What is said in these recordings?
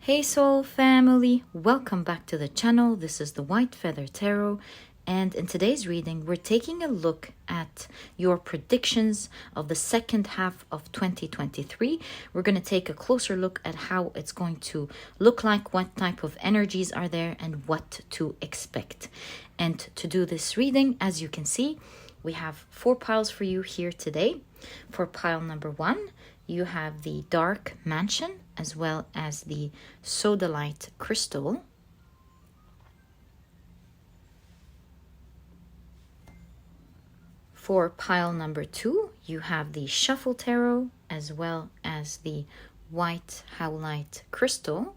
Hey Soul family, welcome back to the channel. This is the White Feather Tarot, and in today's reading we're taking a look at your predictions of the second half of 2023. We're going to take a closer look at how it's going to look like, what type of energies are there, and what to expect. And to do this reading, as you can see, we have 4 piles for you here today. For pile number 1, you have the Dark Mansion as well as the Sodalite crystal. For pile number 2, you have the Shuffle Tarot as well as the White Howlite crystal.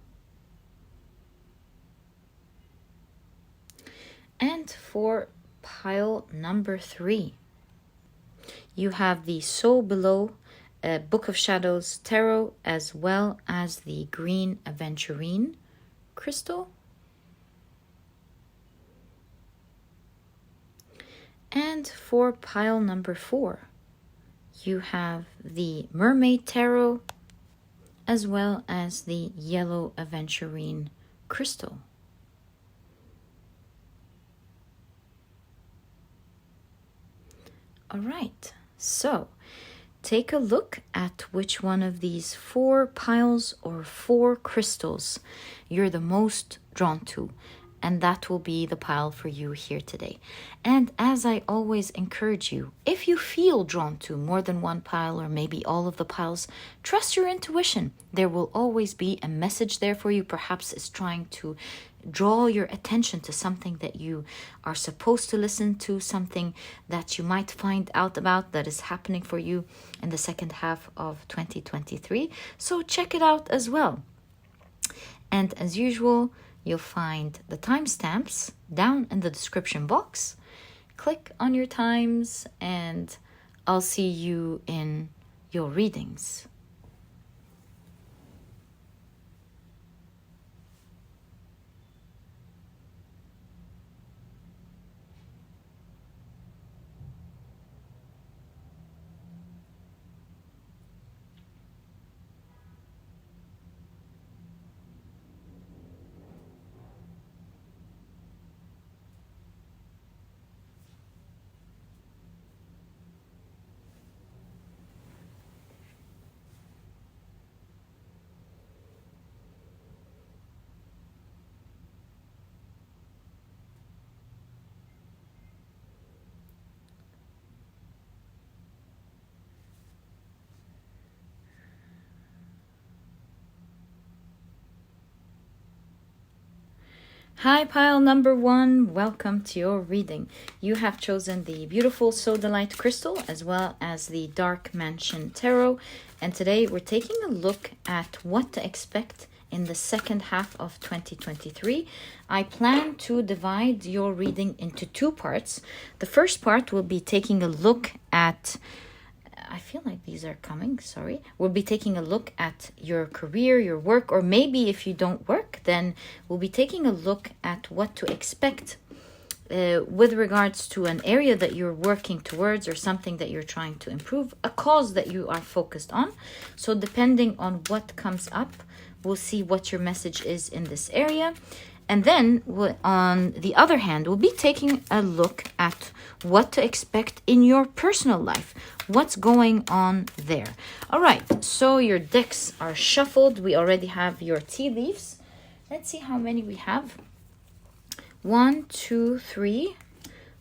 And for pile number 3, you have the Soul Below Book of Shadows Tarot as well as the green Aventurine crystal. And for pile number 4, you have the Mermaid Tarot as well as the yellow Aventurine crystal. All right, so take a look at which one of these 4 piles or 4 crystals you're the most drawn to, and that will be the pile for you here today. And as I always encourage you, if you feel drawn to more than one pile or maybe all of the piles, trust your intuition. There will always be a message there for you. Perhaps it's trying to draw your attention to something that you are supposed to listen to, something that you might find out about that is happening for you in the second half of 2023. So check it out as well. And as usual, you'll find the timestamps down in the description box. Click on your times and I'll see you in your readings. Hi, pile number 1. Welcome to your reading. You have chosen the beautiful Sodalite crystal as well as the Dark Mansion Tarot. And today we're taking a look at what to expect in the second half of 2023. I plan to divide your reading into 2 parts. The first part will be taking a look at I feel like these are coming, sorry. We'll be taking a look at your career, your work, or maybe if you don't work, then we'll be taking a look at what to expect with regards to an area that you're working towards or something that you're trying to improve, a cause that you are focused on. So depending on what comes up, we'll see what your message is in this area. And then, on the other hand, we'll be taking a look at what to expect in your personal life. What's going on there? All right, so your decks are shuffled. We already have your tea leaves. Let's see how many we have. 1, 2, 3.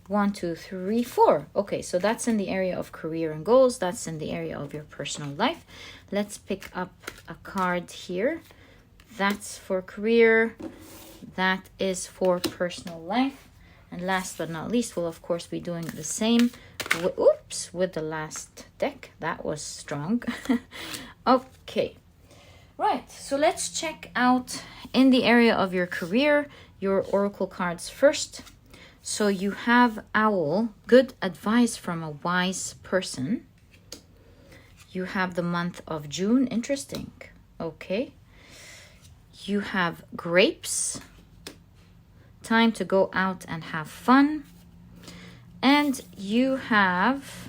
1, 2, 3, 4. Okay, so that's in the area of career and goals. That's in the area of your personal life. Let's pick up a card here. That's for career. That is for personal life. And last but not least, we'll of course be doing the same with the last deck. That was strong. Okay. Right, so let's check out in the area of your career, your oracle cards first. So you have Owl, good advice from a wise person. You have the month of June, interesting. Okay. You have Grapes, time to go out and have fun. And you have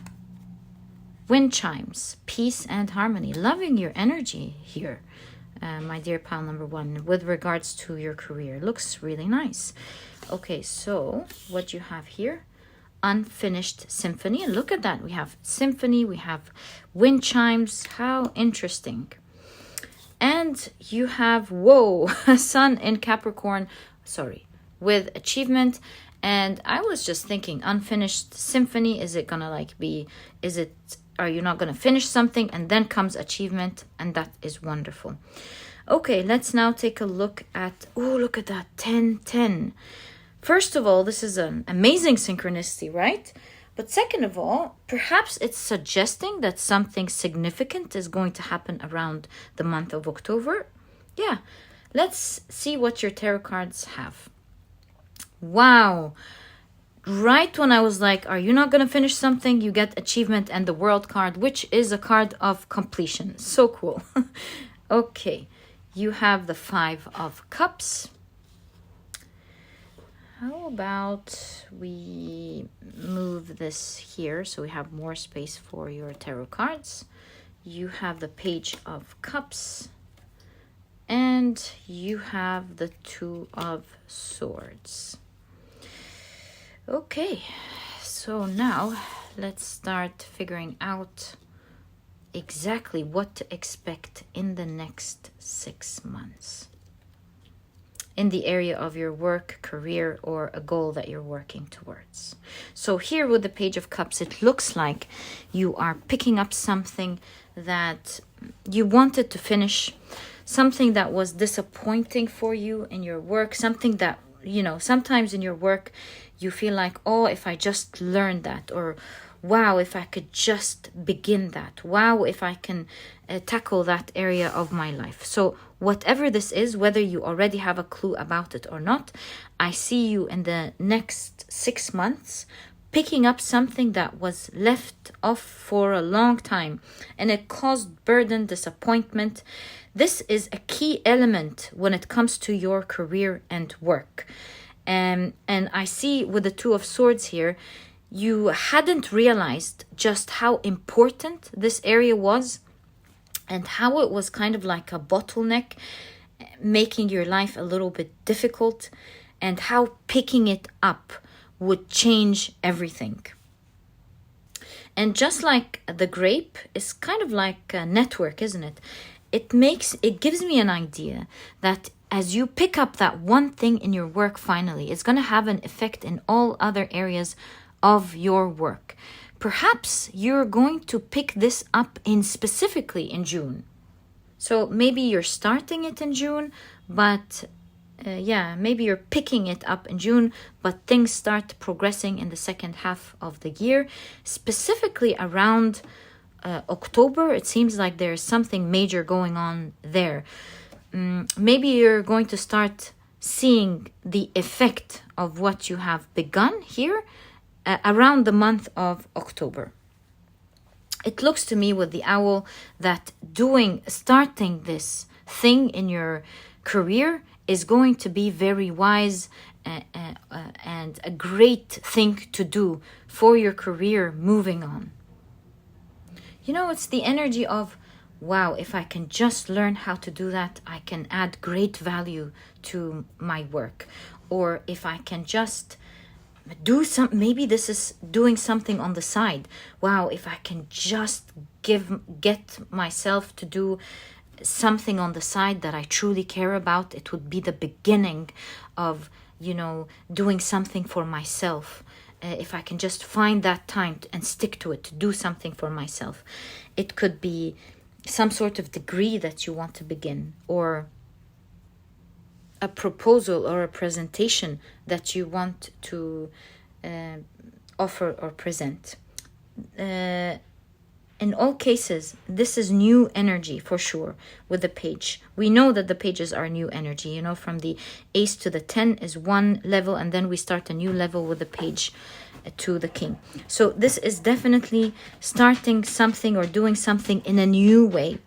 Wind Chimes, peace and harmony. Loving your energy here. my dear pile number one, with regards to your career. Looks really nice. Okay, so what you have here, unfinished symphony. And look at that. We have symphony, we have wind chimes. How interesting. And you have, whoa, sun in Capricorn, sorry, with achievement. And I was just thinking, unfinished symphony, is it gonna like be, are you not gonna finish something? And then comes achievement, and that is wonderful. Okay, let's now take a look at, oh, look at that, 10-10. First of all, this is an amazing synchronicity, right? But second of all, perhaps it's suggesting that something significant is going to happen around the month of October. Yeah, let's see what your tarot cards have. Wow. Right when I was like, are you not going to finish something? You get achievement and the world card, which is a card of completion. So cool. Okay, you have the 5 of Cups. How about we move this here so we have more space for your tarot cards? You have the Page of Cups. And you have the 2 of Swords. Okay, so now let's start figuring out exactly what to expect in the next 6 months in the area of your work, career, or a goal that you're working towards. So here with the Page of Cups, it looks like you are picking up something that you wanted to finish, something that was disappointing for you in your work, something that, you know, sometimes in your work you feel like, oh, if I just learned that, or wow, if I could just begin that, wow, if I can tackle that area of my life. So whatever this is, whether you already have a clue about it or not, I see you in the next 6 months picking up something that was left off for a long time, and it caused burden, disappointment. This is a key element when it comes to your career and work. And I see with the 2 of Swords here, you hadn't realized just how important this area was and how it was kind of like a bottleneck, making your life a little bit difficult, and how picking it up would change everything. And just like the grape is kind of like a network, isn't it? It gives me an idea that as you pick up that one thing in your work, finally, it's going to have an effect in all other areas of your work. Perhaps you're going to pick this up specifically in June. So maybe you're starting it in June, but maybe you're picking it up in June, but things start progressing in the second half of the year, specifically around October. It seems like there's something major going on there. Maybe you're going to start seeing the effect of what you have begun here around the month of October. It looks to me with the owl that starting this thing in your career is going to be very wise and a great thing to do for your career moving on. You know, it's the energy of, wow, if I can just learn how to do that, I can add great value to my work. Or if I can just maybe this is doing something on the side. Wow, if I can just get myself to do something on the side that I truly care about, it would be the beginning of, doing something for myself. If I can just find that time and stick to it, to do something for myself. It could be some sort of degree that you want to begin, or a proposal or a presentation that you want to offer or present. In all cases, this is new energy for sure with the page. We know that the pages are new energy. From the ace to the 10 is one level, and then we start a new level with the page to the king. So this is definitely starting something or doing something in a new way,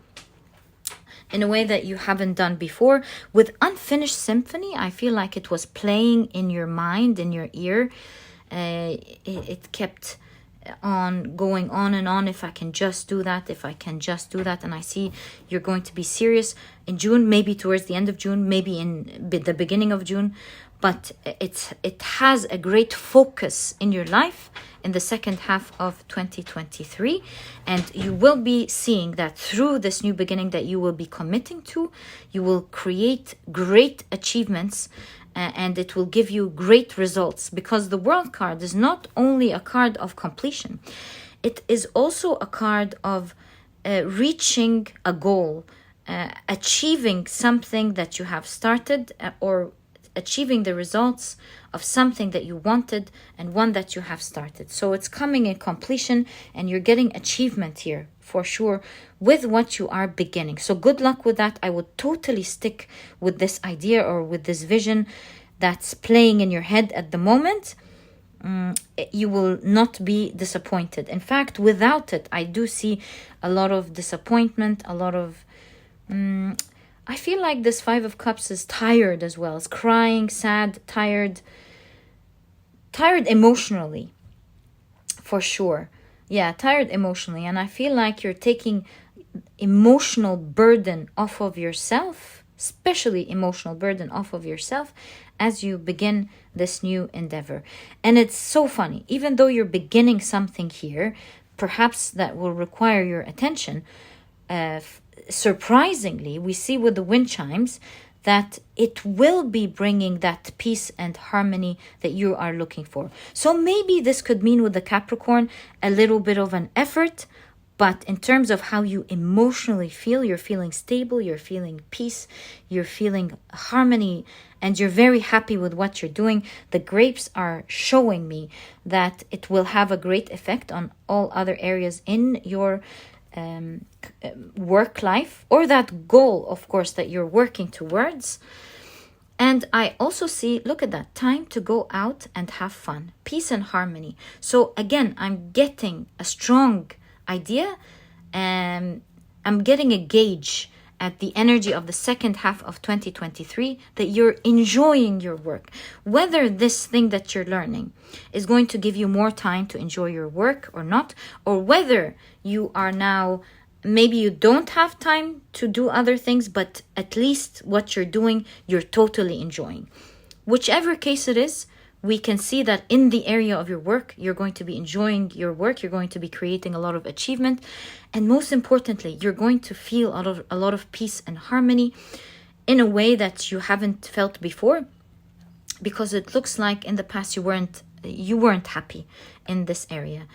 in a way that you haven't done before. With Unfinished Symphony, I feel like it was playing in your mind, in your ear. It kept on going on and on. If I can just do that, if I can just do that. And I see you're going to be serious in June, maybe towards the end of June, maybe in the beginning of June. But it has a great focus in your life in the second half of 2023. And you will be seeing that through this new beginning that you will be committing to, you will create great achievements, and it will give you great results, because the World card is not only a card of completion, it is also a card of reaching a goal, achieving something that you have started, or achieving the results of something that you wanted and one that you have started. So it's coming in completion, and you're getting achievement here for sure with what you are beginning. So good luck with that. I would totally stick with this idea or with this vision that's playing in your head at the moment. You will not be disappointed. In fact, without it, I do see a lot of disappointment, a lot of I feel like this Five of Cups is tired as well. It's crying, sad, tired emotionally, for sure. Yeah, tired emotionally. And I feel like you're taking emotional burden off of yourself, especially emotional burden off of yourself as you begin this new endeavor. And it's so funny, even though you're beginning something here, perhaps that will require your attention, surprisingly, we see with the wind chimes that it will be bringing that peace and harmony that you are looking for. So maybe this could mean with the Capricorn a little bit of an effort, but in terms of how you emotionally feel, you're feeling stable, you're feeling peace, you're feeling harmony, and you're very happy with what you're doing. The grapes are showing me that it will have a great effect on all other areas in your work life, or that goal, of course, that you're working towards. And I also see, look at that, time to go out and have fun, peace and harmony. So again, I'm getting a strong idea, and I'm getting a gauge at the energy of the second half of 2023 that you're enjoying your work. Whether this thing that you're learning is going to give you more time to enjoy your work or not, or whether you are now, maybe you don't have time to do other things, but at least what you're doing, you're totally enjoying. Whichever case it is, we can see that in the area of your work, you're going to be enjoying your work, you're going to be creating a lot of achievement, and most importantly, you're going to feel a lot of peace and harmony in a way that you haven't felt before, because it looks like in the past you weren't happy in this area.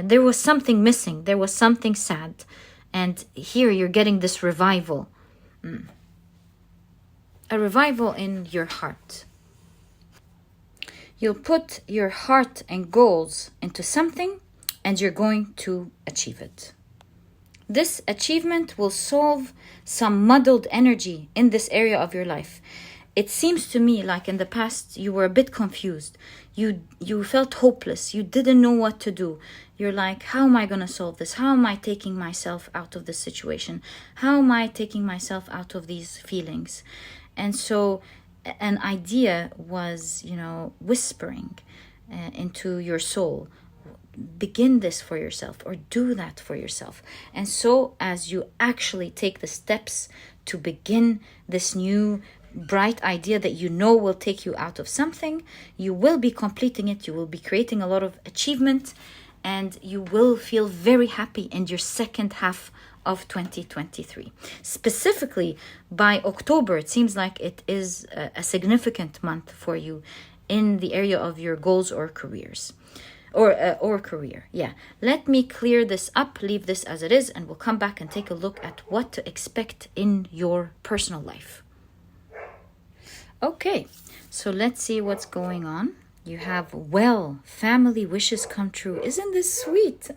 There was something missing, there was something sad, and here you're getting this revival, a revival in your heart. You'll put your heart and goals into something, and you're going to achieve it. This achievement will solve some muddled energy in this area of your life. It seems to me like in the past you were a bit confused. You felt hopeless. You didn't know what to do. You're like, how am I going to solve this? How am I taking myself out of this situation? How am I taking myself out of these feelings? And so an idea was, whispering into your soul, begin this for yourself, or do that for yourself. And so as you actually take the steps to begin this new bright idea that will take you out of something, you will be completing it, you will be creating a lot of achievement, and you will feel very happy in your second half of 2023. Specifically by October, it seems like it is a significant month for you in the area of your goals or careers, or career. Yeah, let me clear this up, leave this as it is, and we'll come back and take a look at what to expect in your personal life. Okay, so let's see what's going on. You have, family wishes come true. Isn't this sweet?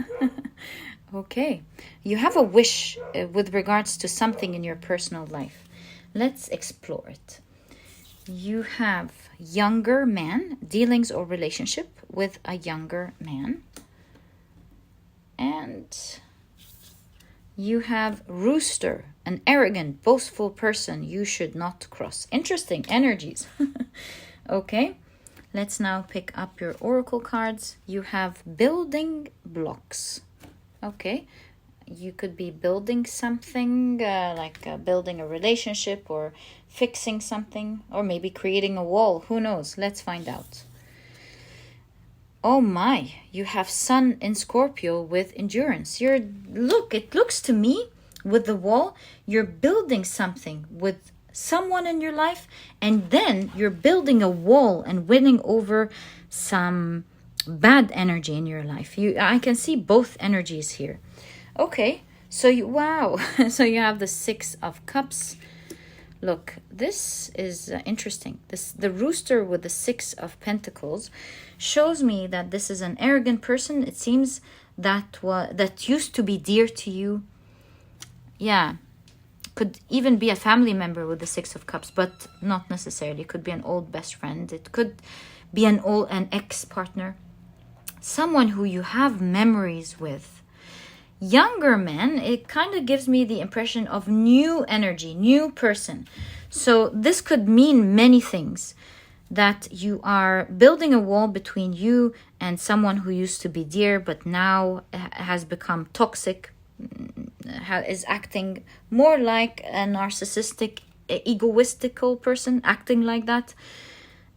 Okay, you have a wish with regards to something in your personal life. Let's explore it. You have younger man, dealings or relationship with a younger man. And you have rooster, an arrogant, boastful person you should not cross. Interesting energies. Okay, Let's now pick up your oracle cards. You have building blocks. Okay, you could be building something, building a relationship or fixing something, or maybe creating a wall. Who knows? Let's find out. Oh my, you have Sun in Scorpio with endurance. It looks to me with the wall, you're building something with someone in your life, and then you're building a wall and winning over some bad energy in your life. I can see both energies here. Okay, so wow. So you have the 6 of Cups. Look, this is interesting. The rooster with the 6 of Pentacles shows me that this is an arrogant person. It seems that used to be dear to you. Yeah, could even be a family member with the 6 of Cups, but not necessarily. It could be an old best friend. It could be an ex-partner. Someone who you have memories with. Younger men, it kind of gives me the impression of new energy, new person. So this could mean many things. That you are building a wall between you and someone who used to be dear, but now has become toxic, is acting more like a narcissistic, egoistical person, acting like that.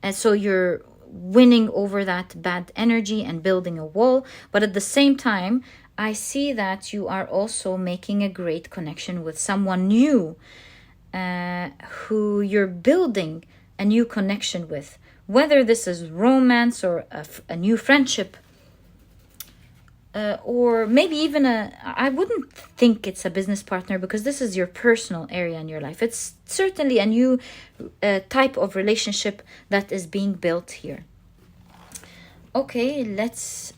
And so you're winning over that bad energy and building a wall. But at the same time, I see that you are also making a great connection with someone new, who you're building a new connection with. Whether this is romance or a new friendship, or maybe even I wouldn't think it's a business partner, because this is your personal area in your life. It's certainly a new type of relationship that is being built here. Okay, let's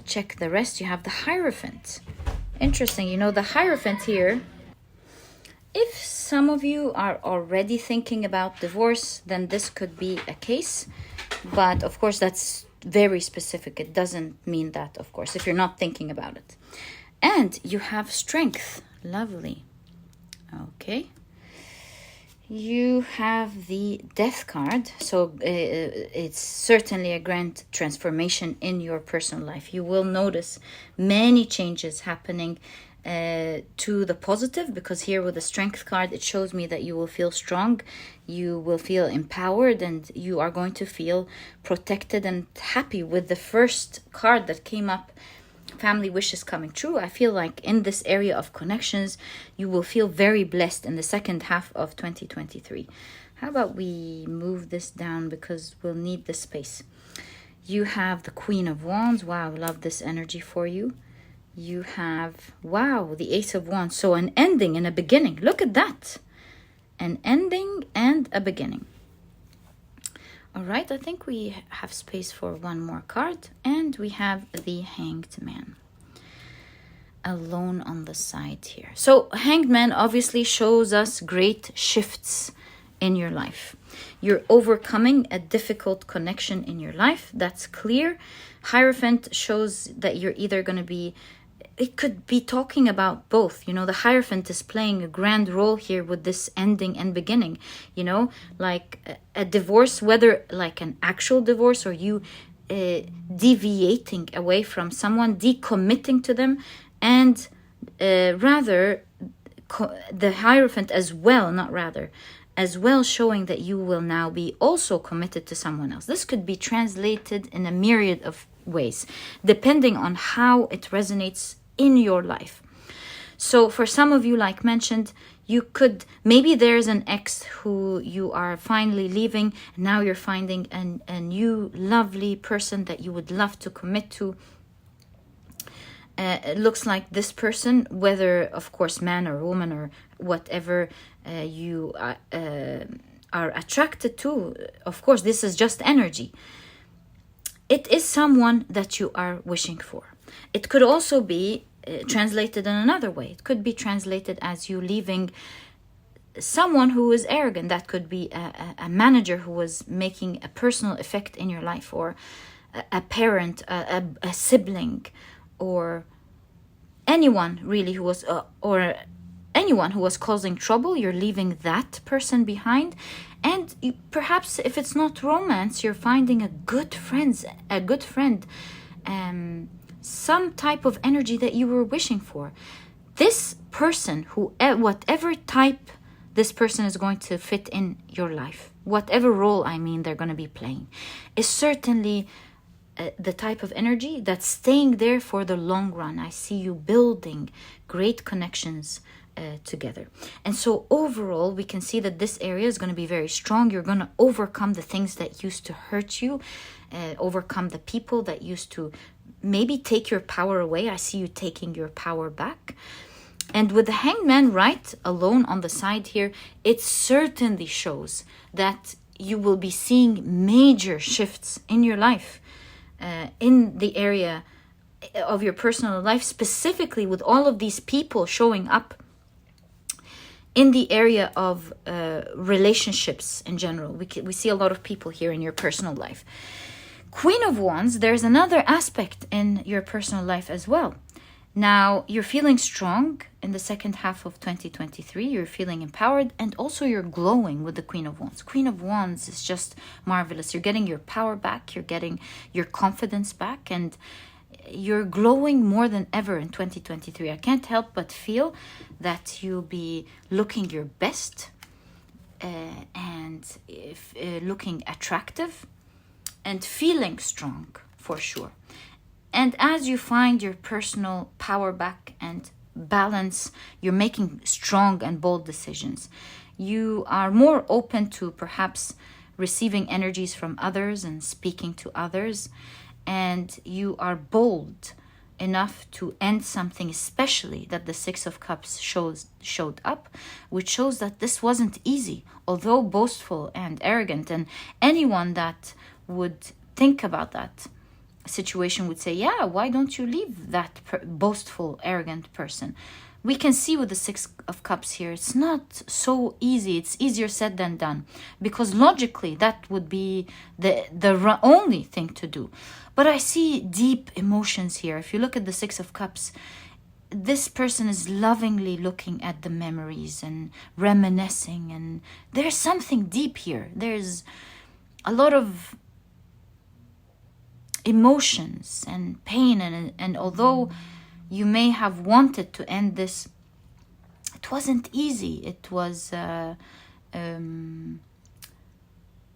check the rest. You have the Hierophant. Interesting. The Hierophant here, if some of you are already thinking about divorce, then this could be a case. But of course, that's very specific. It doesn't mean that, of course, if you're not thinking about it. And you have Strength. Lovely. Okay. You have the Death card. So it's certainly a grand transformation in your personal life. You will notice many changes happening to the positive, because here with the Strength card, it shows me that you will feel strong, you will feel empowered, and you are going to feel protected and happy. With the first card that came up, family wishes coming true, I feel like in this area of connections, you will feel very blessed in the second half of 2023. How about we move this down, because we'll need the space. You have the Queen of Wands. Wow, love this energy for you. You have, wow, the Ace of Wands. So an ending and a beginning. Look at that. An ending and a beginning. All right, I think we have space for one more card. And we have the Hanged Man. Alone on the side here. So Hanged Man obviously shows us great shifts in your life. You're overcoming a difficult connection in your life. That's clear. Hierophant shows that you're either going to be, it could be talking about both. The Hierophant is playing a grand role here with this ending and beginning. Like a divorce, whether like an actual divorce or you deviating away from someone, decommitting to them, and the Hierophant as well showing that you will now be also committed to someone else. This could be translated in a myriad of ways, depending on how it resonates in your life. So for some of you, like mentioned, maybe there's an ex who you are finally leaving, and now you're finding a new lovely person that you would love to commit to. It looks like this person, whether of course man or woman or whatever you are attracted to, of course this is just energy. It is someone that you are wishing for. It could also be translated in another way. It could be translated as you leaving someone who is arrogant. That could be a manager who was making a personal effect in your life, or a parent, a sibling, or anyone really who was, or anyone who was causing trouble, you're leaving that person behind. And perhaps if it's not romance, you're finding a good friend, some type of energy that you were wishing for. This person, whatever type this person is going to fit in your life, whatever role they're going to be playing, is certainly the type of energy that's staying there for the long run. I see you building great connections together. And so overall, we can see that this area is going to be very strong. You're going to overcome the things that used to hurt you, overcome the people that used to maybe take your power away. I see you taking your power back. And with the Hanged Man right alone on the side here, it certainly shows that you will be seeing major shifts in your life, in the area of your personal life, specifically with all of these people showing up in the area of relationships in general. We see a lot of people here in your personal life. Queen of Wands, there's another aspect in your personal life as well. Now, you're feeling strong in the second half of 2023. You're feeling empowered, and also you're glowing with the Queen of Wands. Queen of Wands is just marvelous. You're getting your power back. You're getting your confidence back, and you're glowing more than ever in 2023. I can't help but feel that you'll be looking your best and looking attractive and feeling strong for sure. And as you find your personal power back and balance, you're making strong and bold decisions. You are more open to perhaps receiving energies from others and speaking to others. And you are bold enough to end something, especially that the Six of Cups showed up, which shows that this wasn't easy. Although boastful and arrogant, and anyone that would think about that situation would say, yeah, why don't you leave that boastful, arrogant person? We can see with the Six of Cups here, it's not so easy. It's easier said than done, because logically that would be the only thing to do. But I see deep emotions here. If you look at the Six of Cups, this person is lovingly looking at the memories and reminiscing, and there's something deep here. There's a lot of emotions and pain, and although you may have wanted to end this, it wasn't easy. It was it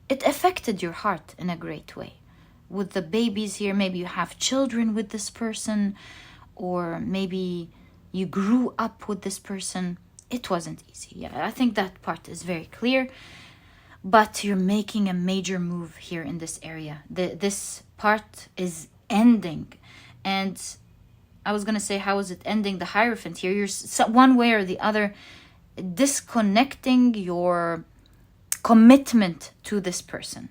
affected your heart in a great way. With the babies here, maybe you have children with this person, or maybe you grew up with this person. It wasn't easy. Yeah, I think that part is very clear. But you're making a major move here in this area. This part is ending. And I was going to say, how is it ending? The Hierophant here. You're one way or the other disconnecting your commitment to this person.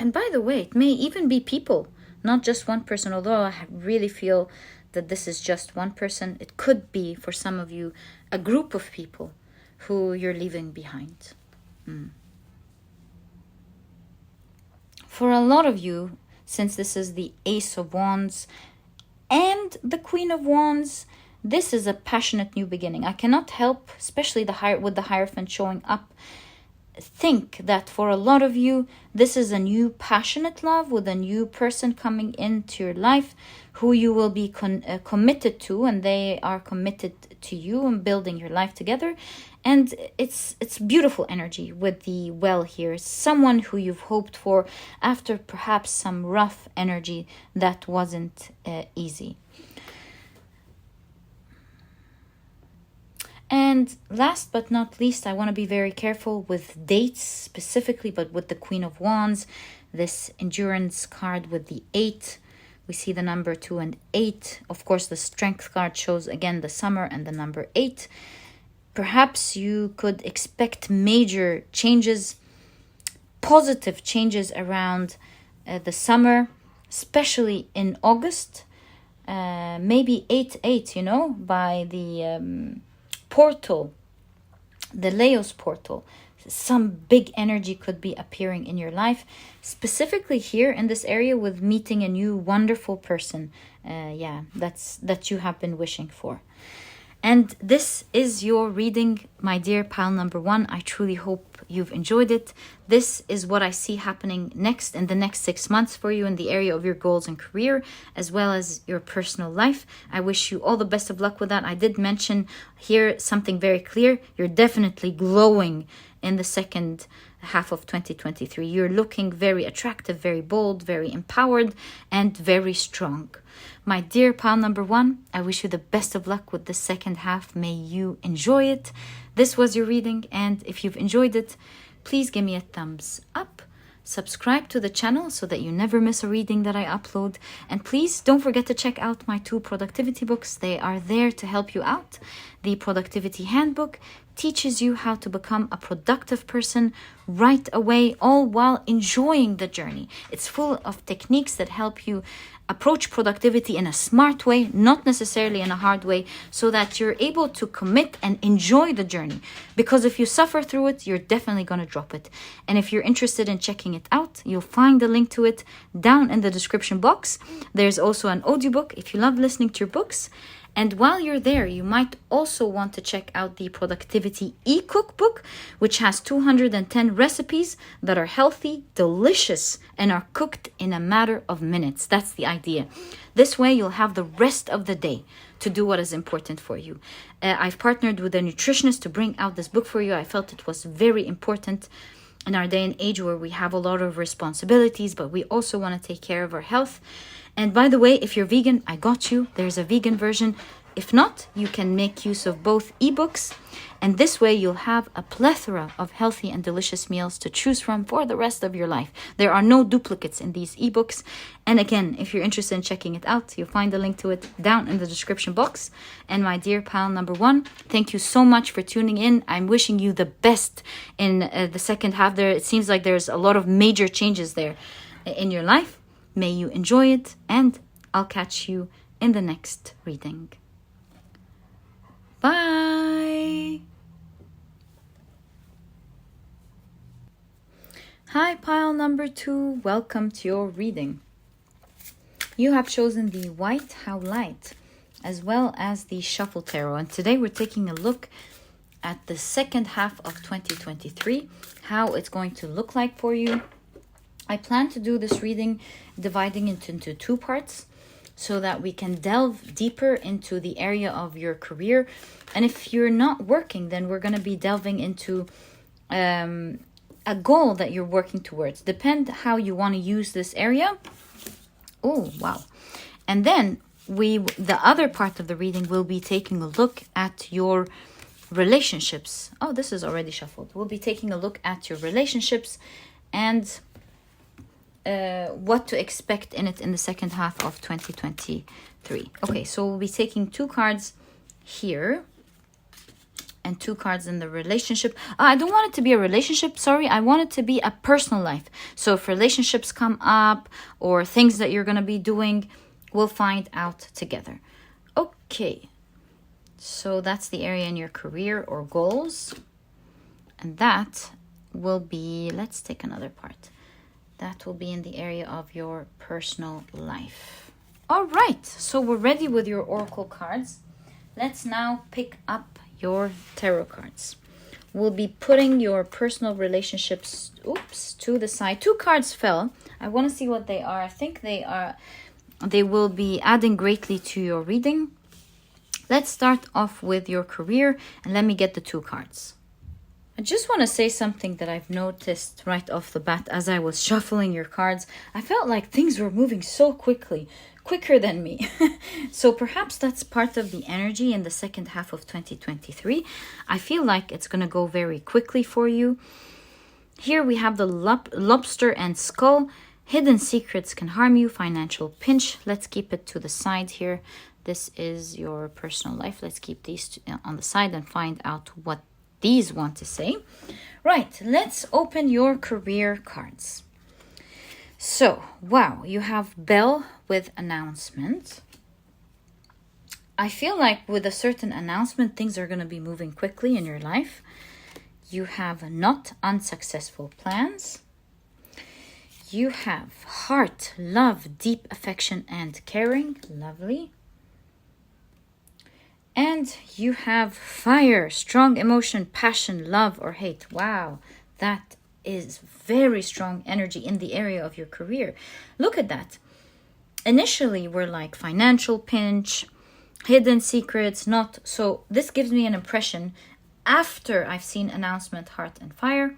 And by the way, it may even be people, not just one person. Although I really feel that this is just one person, it could be, for some of you, a group of people who you're leaving behind. For a lot of you, since this is the Ace of Wands and the Queen of Wands, this is a passionate new beginning. I cannot help, especially with the Hierophant showing up, think that for a lot of you, this is a new passionate love with a new person coming into your life who you will be committed to, and they are committed to you and building your life together. And it's beautiful energy with the Well here. Someone who you've hoped for after perhaps some rough energy that wasn't easy. And last but not least, I want to be very careful with dates specifically, but with the Queen of Wands, this endurance card with the 8, we see the number 2 and 8. Of course, the Strength card shows again the summer and the number 8. Perhaps you could expect major changes, positive changes around the summer, especially in August. Maybe 8/8, by the portal, the Leo's portal. Some big energy could be appearing in your life, specifically here in this area with meeting a new wonderful person. That you have been wishing for. And this is your reading, my dear pile number 1. I truly hope you've enjoyed it. This is what I see happening next in the next 6 months for you in the area of your goals and career, as well as your personal life. I wish you all the best of luck with that. I did mention here something very clear. You're definitely glowing in the second half of 2023. You're looking very attractive, very bold, very empowered, and very strong. My dear pile number 1, I wish you the best of luck with the second half. May you enjoy it. This was your reading, and if you've enjoyed it, please give me a thumbs up. Subscribe to the channel so that you never miss a reading that I upload. And please don't forget to check out my 2 productivity books. They are there to help you out. The Productivity Handbook teaches you how to become a productive person right away, all while enjoying the journey. It's full of techniques that help you approach productivity in a smart way, not necessarily in a hard way, so that you're able to commit and enjoy the journey. Because if you suffer through it, you're definitely going to drop it. And if you're interested in checking it out, you'll find the link to it down in the description box. There's also an audiobook if you love listening to your books. And while you're there, you might also want to check out the Productivity e-cookbook, which has 210 recipes that are healthy, delicious, and are cooked in a matter of minutes. That's the idea. This way, you'll have the rest of the day to do what is important for you. I've partnered with a nutritionist to bring out this book for you. I felt it was very important in our day and age where we have a lot of responsibilities, but we also want to take care of our health. And by the way, if you're vegan, I got you. There's a vegan version. If not, you can make use of both ebooks. And this way, you'll have a plethora of healthy and delicious meals to choose from for the rest of your life. There are no duplicates in these ebooks. And again, if you're interested in checking it out, you'll find the link to it down in the description box. And my dear pile number 1, thank you so much for tuning in. I'm wishing you the best in the second half there. It seems like there's a lot of major changes there in your life. May you enjoy it, and I'll catch you in the next reading. Bye! Hi, pile number 2. Welcome to your reading. You have chosen the White Howlite as well as the Shuffle Tarot. And today we're taking a look at the second half of 2023, how it's going to look like for you. I plan to do this reading dividing it into 2 parts so that we can delve deeper into the area of your career. And if you're not working, then we're going to be delving into a goal that you're working towards. Depend how you want to use this area. Oh, wow. And then the other part of the reading will be taking a look at your relationships. Oh, this is already shuffled. We'll be taking a look at your relationships and what to expect in it in the second half of 2023. Okay, so we'll be taking 2 cards here and 2 cards in the relationship. I don't want it to be a relationship, sorry. I want it to be a personal life. So if relationships come up or things that you're going to be doing, we'll find out together. Okay, so that's the area in your career or goals. And that will be, let's take another part. That will be in the area of your personal life. All right, so we're ready with your oracle cards. Let's now pick up your tarot cards. We'll be putting your personal relationships, to the side. 2 cards fell. I want to see what they are. I think they will be adding greatly to your reading. Let's start off with your career, and let me get the 2 cards. I just want to say something that I've noticed right off the bat as I was shuffling your cards. I felt like things were moving so quickly, quicker than me. So perhaps that's part of the energy in the second half of 2023. I feel like it's going to go very quickly for you. Here we have the lobster and skull. Hidden secrets can harm you. Financial pinch. Let's keep it to the side here. This is your personal life. Let's keep these on the side and find out what these want to say. Right, let's open your career cards. So, wow, you have bell with announcement. I feel like with a certain announcement, things are going to be moving quickly in your life. You have not unsuccessful plans. You have heart, love, deep affection, and caring. Lovely. And you have fire, strong emotion, passion, love, or hate. Wow, that is very strong energy in the area of your career. Look at that. Initially, we're like financial pinch, hidden secrets, not. So this gives me an impression after I've seen announcement, heart, and fire,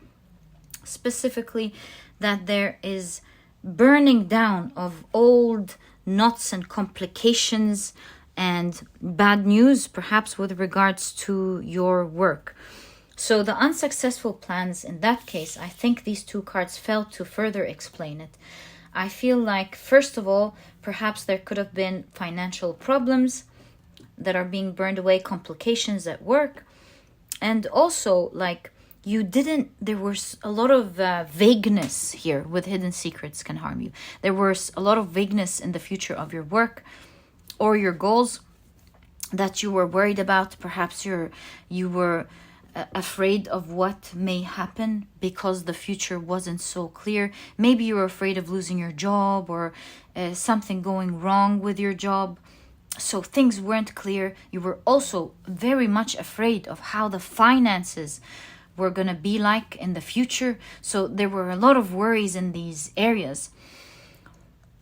specifically that there is burning down of old knots and complications and bad news, perhaps with regards to your work. So the unsuccessful plans, in that case, I think these two cards fell to further explain it. I feel like, first of all, perhaps there could have been financial problems that are being burned away, complications at work. And also, like, there was a lot of vagueness here with hidden secrets can harm you. There was a lot of vagueness in the future of your work or your goals that you were worried about. Perhaps you were afraid of what may happen because the future wasn't so clear. Maybe you were afraid of losing your job or something going wrong with your job. So things weren't clear. You were also very much afraid of how the finances were going to be like in the future. So there were a lot of worries in these areas.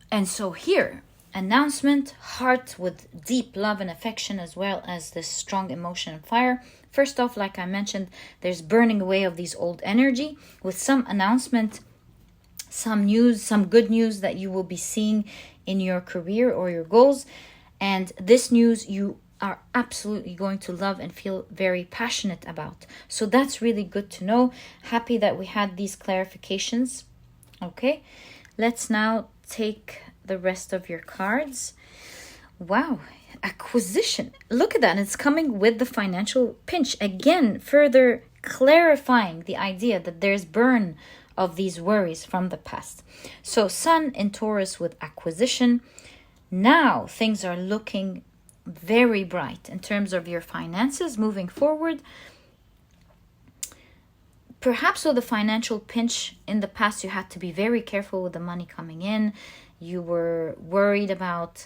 And so here, announcement, heart with deep love and affection, as well as this strong emotion and fire. First off, like I mentioned, there's burning away of these old energy with some announcement, some news, some good news that you will be seeing in your career or your goals. And this news you are absolutely going to love and feel very passionate about. So that's really good to know. Happy that we had these clarifications. Okay, let's now take the rest of your cards. Wow, acquisition. Look at that. It's coming with the financial pinch. Again, further clarifying the idea that there's burn of these worries from the past. So Sun in Taurus with acquisition. Now things are looking very bright in terms of your finances moving forward. Perhaps with the financial pinch in the past, you had to be very careful with the money coming in. You were worried about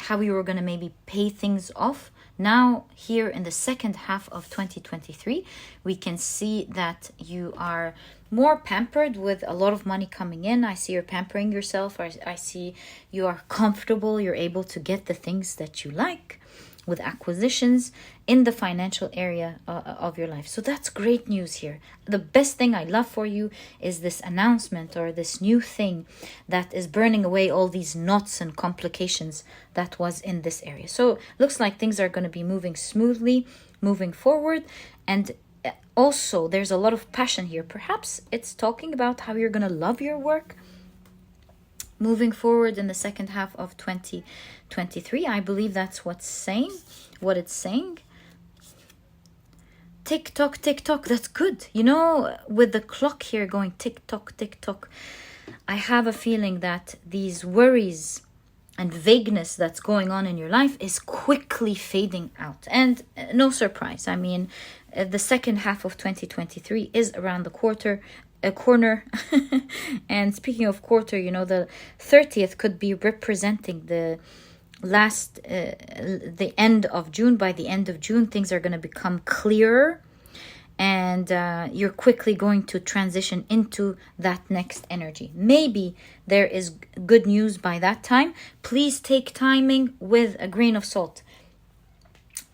how you were going to maybe pay things off. Now, here in the second half of 2023, we can see that you are more pampered with a lot of money coming in. I see you're pampering yourself. I see you are comfortable. You're able to get the things that you like with acquisitions in the financial area of your life. So that's great news here. The best thing I love for you is this announcement or this new thing that is burning away all these knots and complications that was in this area. So looks like things are going to be moving smoothly, moving forward. And also there's a lot of passion here. Perhaps it's talking about how you're going to love your work moving forward in the second half of 2023. I believe that's what it's saying. Tick tock, tick tock. That's good. You know, with the clock here going tick tock, tick tock, I have a feeling that these worries and vagueness that's going on in your life is quickly fading out. And no surprise. I mean, the second half of 2023 is around the corner. And speaking of quarter, you know, the 30th could be representing the end of June. By the end of June, things are going to become clearer, and you're quickly going to transition into that next energy. Maybe there is good news by that time. Please take timing with a grain of salt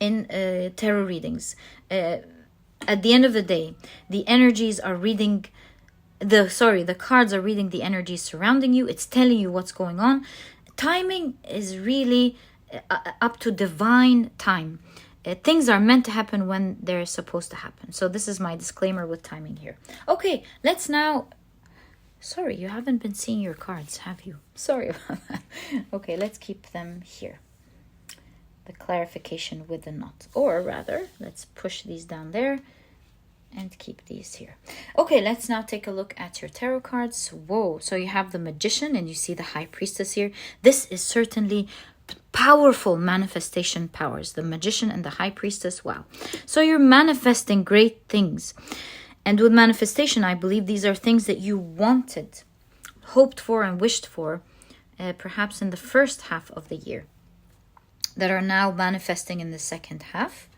in tarot readings. At the end of the day, the energies are reading the cards are reading the energies surrounding you. It's telling you what's going on. Timing is really up to divine time. Things are meant to happen when they're supposed to happen. So this is my disclaimer with timing here. Okay, let's now... Sorry, you haven't been seeing your cards, have you? Sorry about that. Okay, let's keep them here. The clarification with the knot. Or rather, let's push these down there and keep these here. Okay, let's now take a look at your tarot cards. Whoa, so you have the Magician and you see the High Priestess here. This is certainly powerful manifestation powers. The Magician and the High Priestess, wow. So you're manifesting great things. And with manifestation, I believe these are things that you wanted, hoped for and wished for, perhaps in the first half of the year. that are now manifesting in the second half.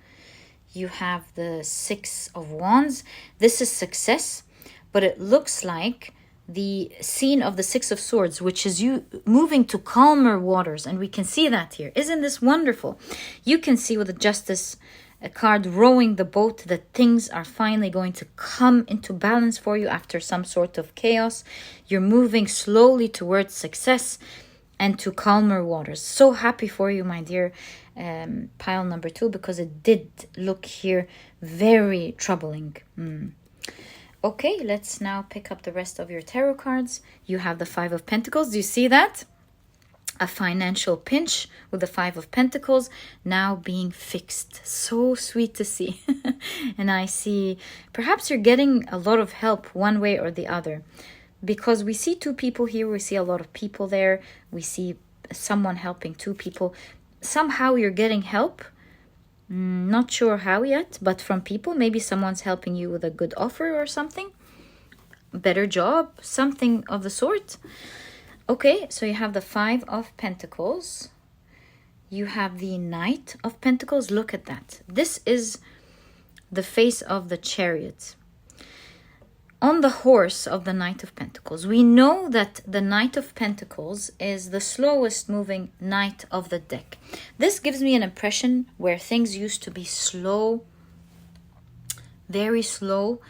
You have the Six of Wands. This is success, but it looks like the scene of the Six of Swords, which is you moving to calmer waters. And we can see that here. Isn't this wonderful? You can see with the Justice card rowing the boat that things are finally going to come into balance for you after some sort of chaos. You're moving slowly towards success and to calmer waters. So happy for you, my dear pile number 2, because it did look here very troubling. Okay, let's now pick up the rest of your tarot cards. You have the Five of Pentacles. Do you see that? A financial pinch with the Five of Pentacles now being fixed. So sweet to see. And I see perhaps you're getting a lot of help one way or the other. Because we see two people here, we see a lot of people there, we see someone helping two people. Somehow you're getting help. Not sure how yet, but from people. Maybe someone's helping you with a good offer or something. Better job, something of the sort. Okay, so you have the Five of Pentacles. You have the Knight of Pentacles. Look at that. This is the face of the Chariot. On the horse of the Knight of Pentacles, we know that the Knight of Pentacles is the slowest moving knight of the deck. This gives me an impression where things used to be slow, very slow.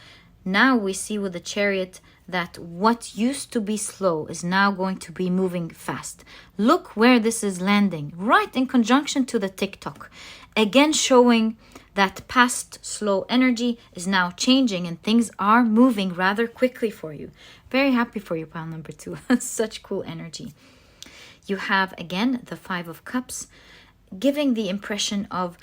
Now we see with the Chariot that what used to be slow is now going to be moving fast. Look where this is landing, right in conjunction to the TikTok. Again, showing that past slow energy is now changing and things are moving rather quickly for you. Very happy for you, pile number 2. Such cool energy. You have, again, the Five of Cups, giving the impression of,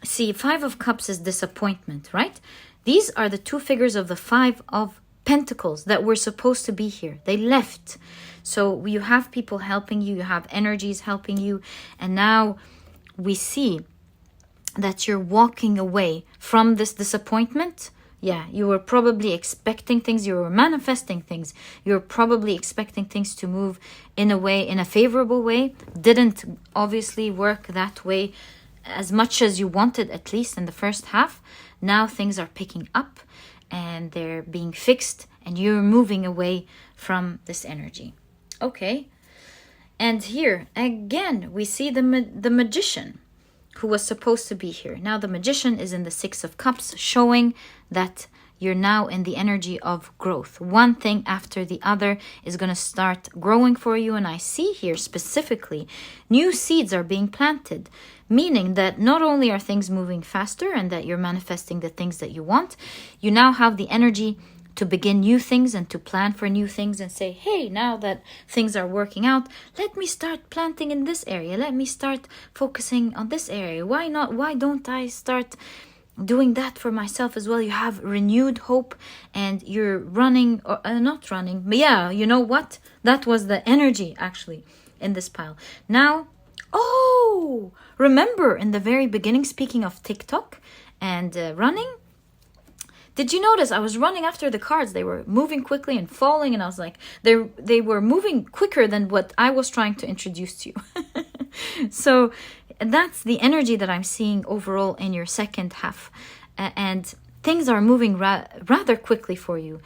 see, Five of Cups is disappointment, right? These are the two figures of the Five of Pentacles that were supposed to be here. They left. So you have people helping you, you have energies helping you, and now we see that you're walking away from this disappointment. Yeah, you were probably expecting things, you were manifesting things, you were probably expecting things to move in a way, in a favorable way. Didn't obviously work that way as much as you wanted, at least in the first half. Now things are picking up and they're being fixed and you're moving away from this energy. Okay, and here again we see the Magician, who was supposed to be here. Now the Magician is in the Six of Cups, showing that you're now in the energy of growth. One thing after the other is going to start growing for you. And I see here specifically, new seeds are being planted, meaning that not only are things moving faster and that you're manifesting the things that you want, you now have the energy to begin new things and to plan for new things and say, hey, now that things are working out, let me start planting in this area. Let me start focusing on this area. Why not? Why don't I start doing that for myself as well? You have renewed hope and you're running, or not running, but yeah, you know what? That was the energy actually in this pile. Now, oh, remember in the very beginning, speaking of TikTok and running, did you notice I was running after the cards? They were moving quickly and falling, and I was like, they were moving quicker than what I was trying to introduce to you. So that's the energy that I'm seeing overall in your second half. And things are moving rather quickly for you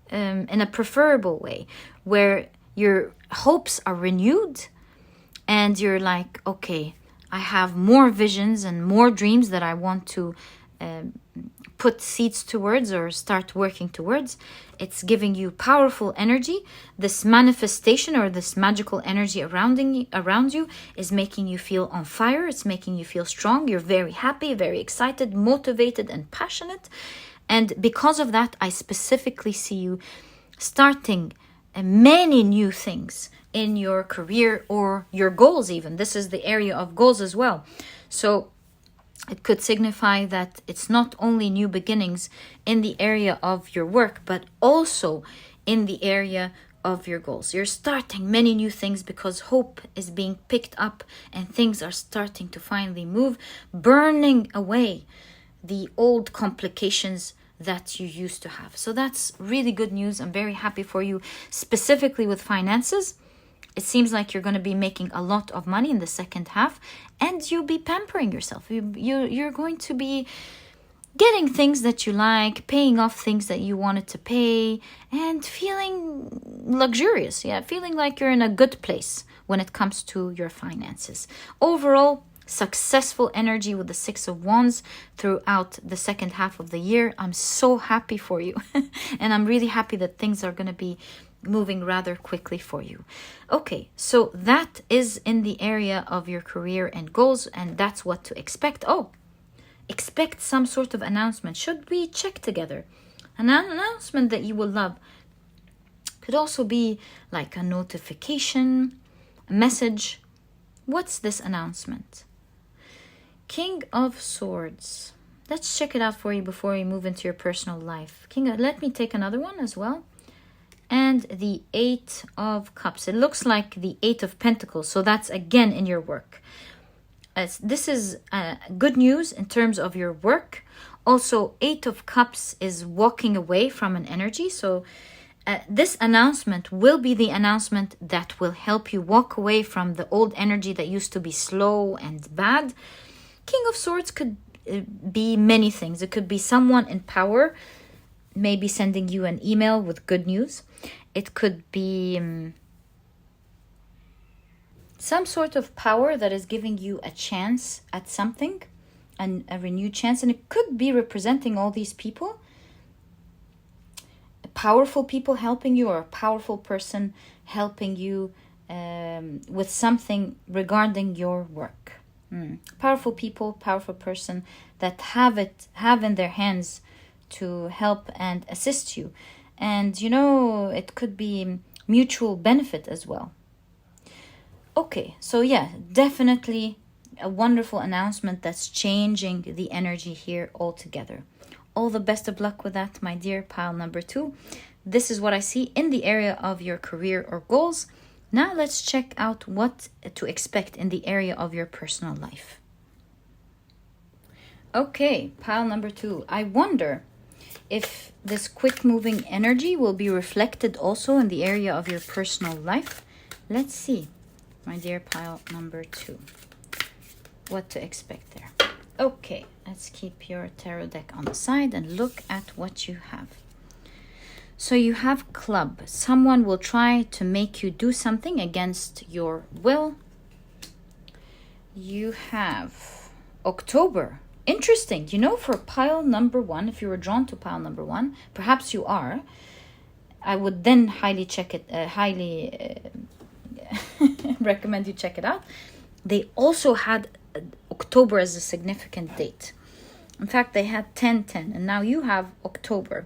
in a preferable way, where your hopes are renewed and you're like, okay, I have more visions and more dreams that I want to put seeds towards or start working towards. It's giving you powerful energy. This manifestation or this magical energy around you is making you on fire. It's making you feel strong. You're very happy, very excited, motivated, and passionate. And because of that, I specifically see you starting many new things in your career or your goals even. This is the area of goals as well. So it could signify that it's not only new beginnings in the area of your work, but also in the area of your goals. You're starting many new things because hope is being picked up and things are starting to finally move, burning away the old complications that you used to have. So that's really good news. I'm very happy for you, specifically with finances. It seems like you're going to be making a lot of money in the second half, and you'll be pampering yourself. You're going to be getting things that you like, paying off things that you wanted to pay, and feeling luxurious. Yeah, feeling like you're in a good place when it comes to your finances. Overall, successful energy with the Six of Wands throughout the second half of the year. I'm so happy for you. And I'm really happy that things are going to be moving rather quickly for you. Okay, so that is in the area of your career and goals, and that's what to expect. Oh, expect some sort of announcement. Should we check together? An announcement that you will love. Could also be like a notification, a message. What's this announcement? King of Swords. Let's check it out for you before we move into your personal life. Let me take another one as well. And the Eight of Cups. It looks like the Eight of Pentacles. So that's again in your work. This is good news in terms of your work. Also, Eight of Cups is walking away from an energy. So this announcement will be the announcement that will help you walk away from the old energy that used to be slow and bad. King of Swords could be many things. It could be someone in power, maybe sending you an email with good news. It could be some sort of power that is giving you a chance at something, and a renewed chance. And it could be representing all these people, powerful people helping you, or a powerful person helping you with something regarding your work. Powerful people, powerful person that have in their hands to help and assist you. And it could be mutual benefit as well. Okay, so yeah, definitely a wonderful announcement that's changing the energy here altogether. All the best of luck with that, my dear pile number 2. This is what I see in the area of your career or goals. Now let's check out what to expect in the area of your personal life. Okay, pile number 2. I wonder if this quick moving energy will be reflected also in the area of your personal life. Let's see, my dear pile number 2, what to expect there. Okay, let's keep your tarot deck on the side and look at what you have. So you have Club. Someone will try to make you do something against your will. You have October. Interesting. For pile number 1, if you were drawn to pile number 1, perhaps you are. I would then highly recommend you check it out. They also had October as a significant date. In fact, they had 10-10, and now you have October.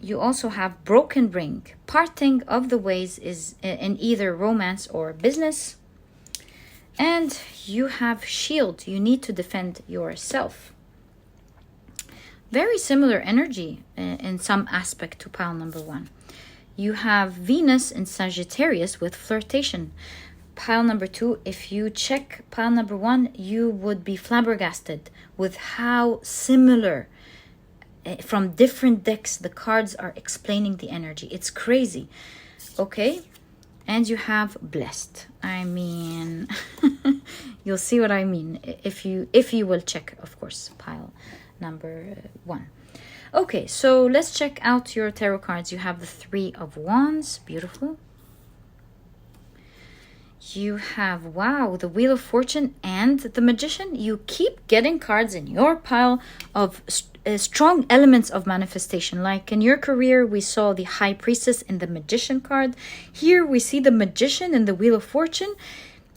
You also have Broken Ring. Parting of the ways is in either romance or business. And you have Shield. You need to defend yourself. Very similar energy in some aspect to pile number 1. You have Venus in Sagittarius with flirtation. Pile number 2, if you check pile number 1, you would be flabbergasted with how similar from different decks the cards are explaining the energy. It's crazy. Okay, and you have Blessed. I mean, you'll see what I mean if you will check, of course, pile number 1. Okay, so let's check out your tarot cards. You have the Three of Wands. Beautiful. You have, wow, the Wheel of Fortune and the Magician. You keep getting cards in your pile of strong elements of manifestation. Like in your career, we saw the High Priestess in the Magician card. Here we see the Magician in the Wheel of Fortune.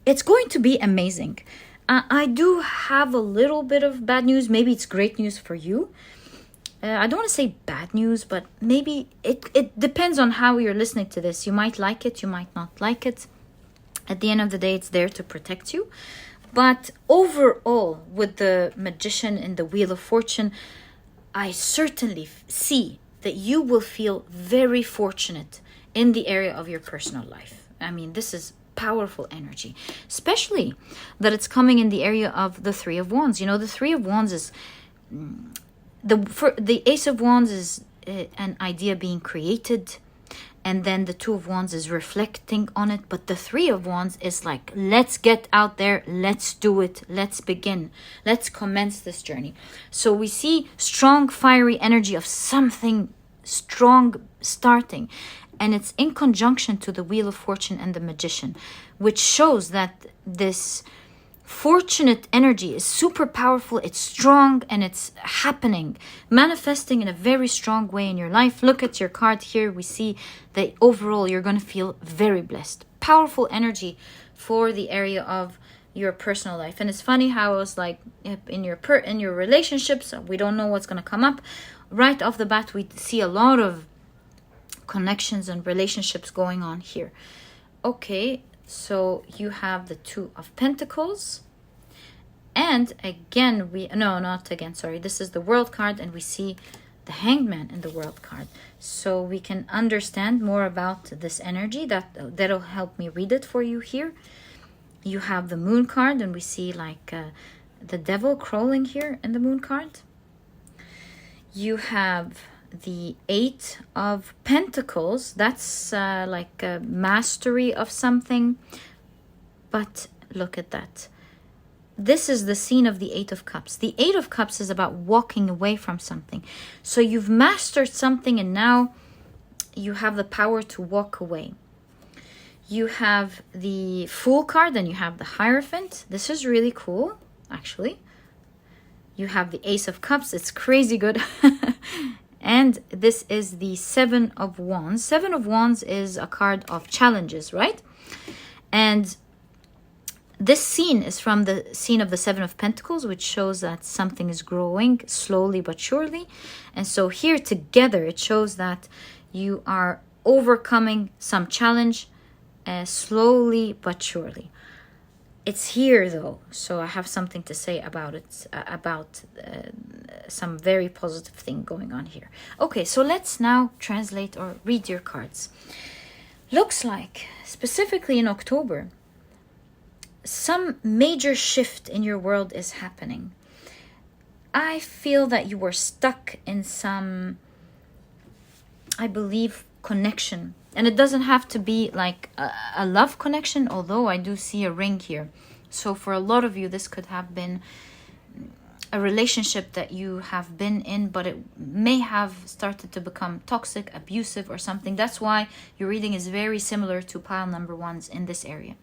It's going to be amazing. I do have a little bit of bad news. Maybe it's great news for you. I don't want to say bad news, but maybe it depends on how you're listening to this. You might like it, you might not like it. At the end of the day, it's there to protect you. But overall, with the Magician and the Wheel of Fortune, I certainly see that you will feel very fortunate in the area of your personal life. I mean, this is powerful energy, especially that it's coming in the area of the Three of Wands. The Three of Wands is the Ace of Wands is an idea being created. And then the Two of Wands is reflecting on it. But the Three of Wands is like, let's get out there. Let's do it. Let's begin. Let's commence this journey. So we see strong, fiery energy of something strong starting. And it's in conjunction to the Wheel of Fortune and the Magician, which shows that this fortunate energy is super powerful, it's strong, and it's happening, manifesting in a very strong way in your life. Look at your card here. We see that overall you're going to feel very blessed. Powerful energy for the area of your personal life. And it's funny how it's like in your relationships, we don't know what's going to come up. Right off the bat, we see a lot of connections and relationships going on here. Okay, so you have the Two of Pentacles. And again, this is the World card, and we see the Hangman in the World card. So we can understand more about this energy. That'll help me read it for you here. You have the Moon card, and we see like the Devil crawling here in the Moon card. You have the Eight of Pentacles. That's like a mastery of something. But look at that. This is the scene of the Eight of Cups. The Eight of Cups is about walking away from something. So you've mastered something, and now you have the power to walk away. You have the Fool card, and you have the Hierophant. This is really cool, actually. You have the Ace of Cups. It's crazy good. And this is the Seven of Wands. Seven of Wands is a card of challenges, right? And this scene is from the scene of the Seven of Pentacles, which shows that something is growing slowly but surely. And so here together, it shows that you are overcoming some challenge slowly but surely. It's here though, so I have something to say about it, about some very positive thing going on here. Okay, so let's now translate or read your cards. Looks like, specifically in October, some major shift in your world is happening. I feel that you were stuck in some, I believe, connection. And it doesn't have to be like a love connection, although I do see a ring here. So for a lot of you, this could have been a relationship that you have been in, but it may have started to become toxic, abusive, or something. That's why your reading is very similar to pile number one's in this area.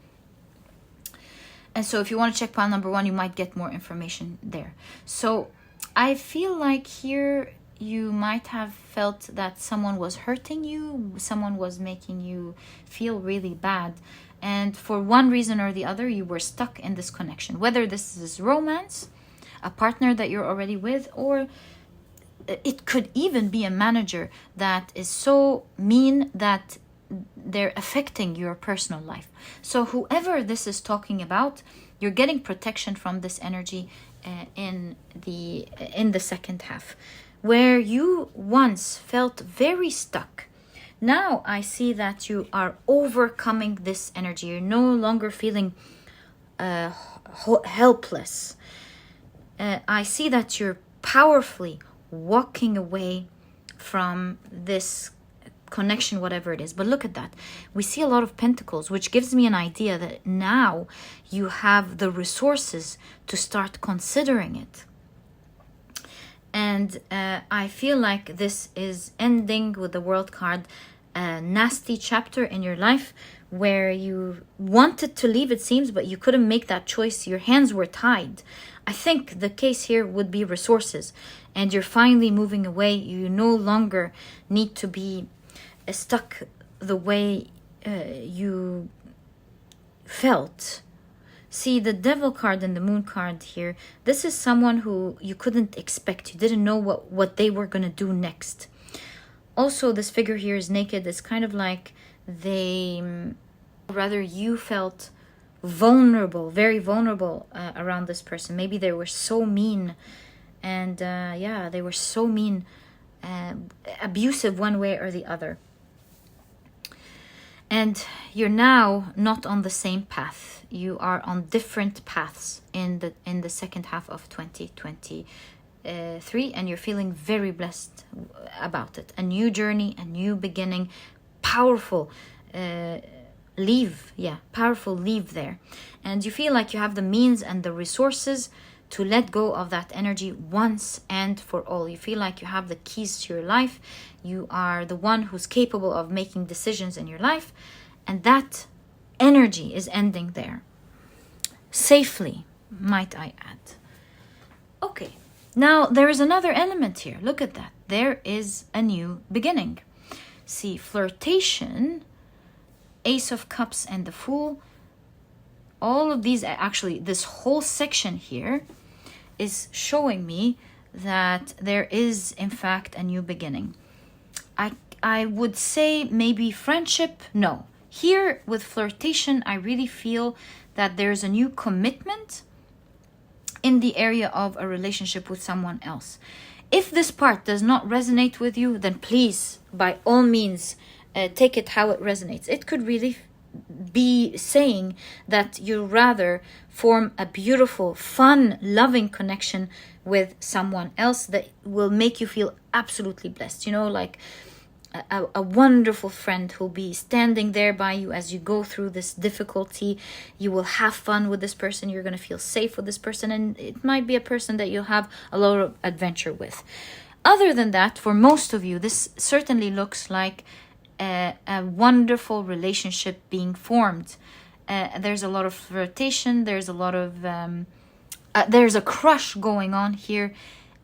And so if you want to check pile number one, you might get more information there. So I feel like here you might have felt that someone was hurting you, someone was making you feel really bad. And for one reason or the other, you were stuck in this connection. Whether this is romance, a partner that you're already with, or it could even be a manager that is so mean that they're affecting your personal life. So whoever this is talking about, you're getting protection from this energy in the second half. Where you once felt very stuck, now I see that you are overcoming this energy. You're no longer feeling helpless. I see that you're powerfully walking away from this connection, whatever it is. But look at that. We see a lot of pentacles, which gives me an idea that now you have the resources to start considering it. And I feel like this is ending with the World card, a nasty chapter in your life where you wanted to leave, it seems, but you couldn't make that choice. Your hands were tied. I think the case here would be resources, and you're finally moving away. You no longer need to be stuck the way you felt. See, the Devil card and the Moon card here, this is someone who you couldn't expect. You didn't know what they were going to do next. Also, this figure here is naked. It's kind of like you felt vulnerable, very vulnerable around this person. Maybe they were so mean. And they were so mean, abusive one way or the other. And you're now not on the same path. You are on different paths in the second half of 2023, and you're feeling very blessed about it. A new journey, a new beginning, powerful powerful leave there. And you feel like you have the means and the resources to let go of that energy once and for all. You feel like you have the keys to your life. You are the one who's capable of making decisions in your life. And that energy is ending there. Safely, might I add. Okay, now there is another element here. Look at that. There is a new beginning. See, flirtation, Ace of Cups and the Fool, all of these, actually this whole section here is showing me that there is in fact a new beginning. I would say maybe friendship, no. Here with flirtation, I really feel that there's a new commitment in the area of a relationship with someone else. If this part does not resonate with you, then please, by all means, take it how it resonates. It could really be saying that you rather form a beautiful, fun, loving connection with someone else that will make you feel absolutely blessed. You know, like a wonderful friend who'll be standing there by you as you go through this difficulty. You will have fun with this person. You're going to feel safe with this person. And it might be a person that you'll have a lot of adventure with. Other than that, for most of you, this certainly looks like a wonderful relationship being formed. There's a lot of flirtation. There's a lot of there's a crush going on here,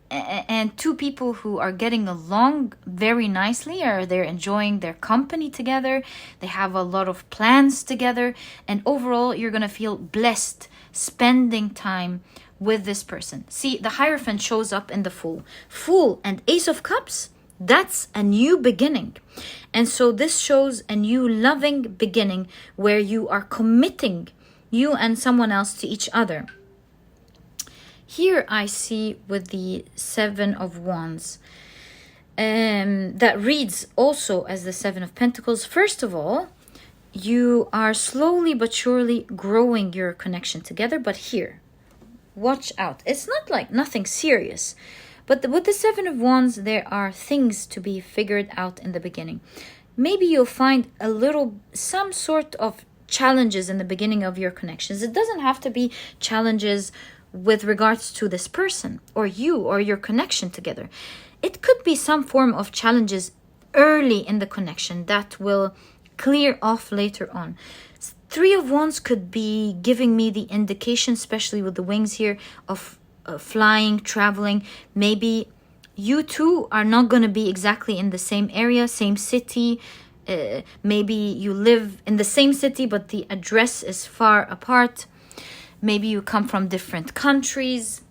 and two people who are getting along very nicely, or they're enjoying their company together. They have a lot of plans together, and overall you're gonna feel blessed spending time with this person. See, the Hierophant shows up in the Fool and Ace of Cups. That's a new beginning. And so this shows a new loving beginning where you are committing, you and someone else, to each other. Here I see with the Seven of Wands, that reads also as the Seven of Pentacles. First of all, you are slowly but surely growing your connection together. But here, watch out. It's not like nothing serious. But with the Seven of Wands, there are things to be figured out in the beginning. Maybe you'll find some sort of challenges in the beginning of your connections. It doesn't have to be challenges with regards to this person or you or your connection together. It could be some form of challenges early in the connection that will clear off later on. Three of Wands could be giving me the indication, especially with the wings here, of flying, traveling. Maybe you two are not going to be exactly in the same area, same city. Maybe you live in the same city, but the address is far apart. Maybe you come from different countries.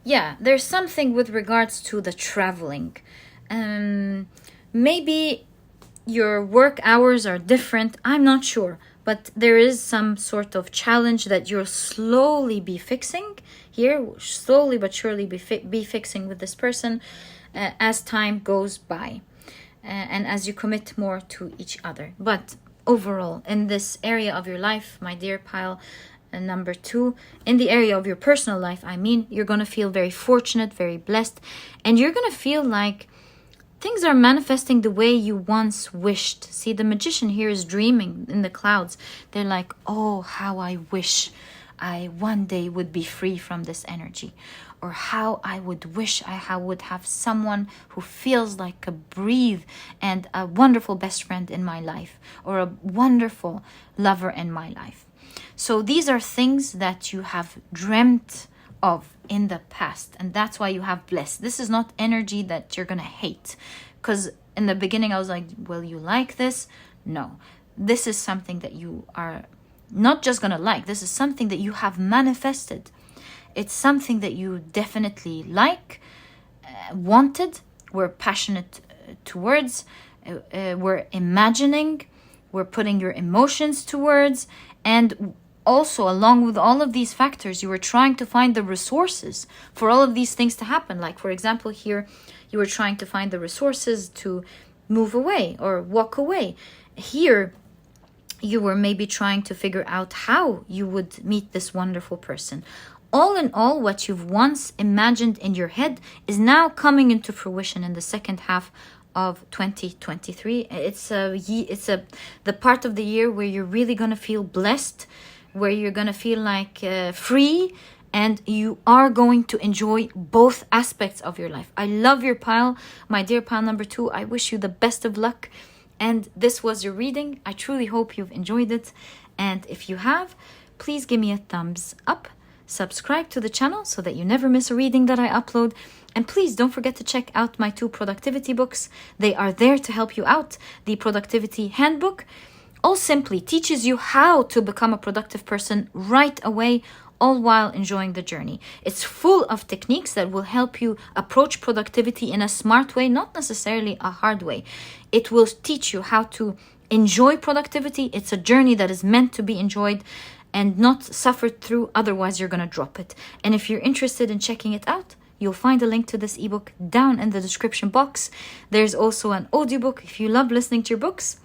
Yeah, there's something with regards to the traveling. Maybe your work hours are different. I'm not sure. But there is some sort of challenge that you'll slowly be fixing here. Slowly but surely be fixing with this person as time goes by. And as you commit more to each other. But overall, in this area of your life, my dear pile number 2, in the area of your personal life, you're going to feel very fortunate, very blessed. And you're going to feel like things are manifesting the way you once wished. See, the Magician here is dreaming in the clouds. They're like, oh, how I wish I one day would be free from this energy. Or how I would wish I would have someone who feels like a breathe and a wonderful best friend in my life. Or a wonderful lover in my life. So these are things that you have dreamt of in the past, and that's why you have blessed. This is not energy that you're gonna hate, because in the beginning I was like, will you like this? No, this is something that you are not just gonna like. This is something that you have manifested. It's something that you definitely like, wanted, were passionate towards, were imagining, were putting your emotions towards, and also, along with all of these factors, you were trying to find the resources for all of these things to happen. Like, for example, here, you were trying to find the resources to move away or walk away. Here, you were maybe trying to figure out how you would meet this wonderful person. All in all, what you've once imagined in your head is now coming into fruition in the second half of 2023. It's the part of the year where you're really gonna feel blessed, where you're gonna feel like free, and you are going to enjoy both aspects of your life. I love your pile, my dear pile number 2. I wish you the best of luck. And this was your reading. I truly hope you've enjoyed it. And if you have, please give me a thumbs up. Subscribe to the channel so that you never miss a reading that I upload. And please don't forget to check out my 2 productivity books. They are there to help you out. The Productivity Handbook all simply teaches you how to become a productive person right away, all while enjoying the journey. It's full of techniques that will help you approach productivity in a smart way, not necessarily a hard way. It will teach you how to enjoy productivity. It's a journey that is meant to be enjoyed and not suffered through, otherwise you're gonna drop it. And if you're interested in checking it out, you'll find a link to this ebook down in the description box. There's also an audiobook if you love listening to your books.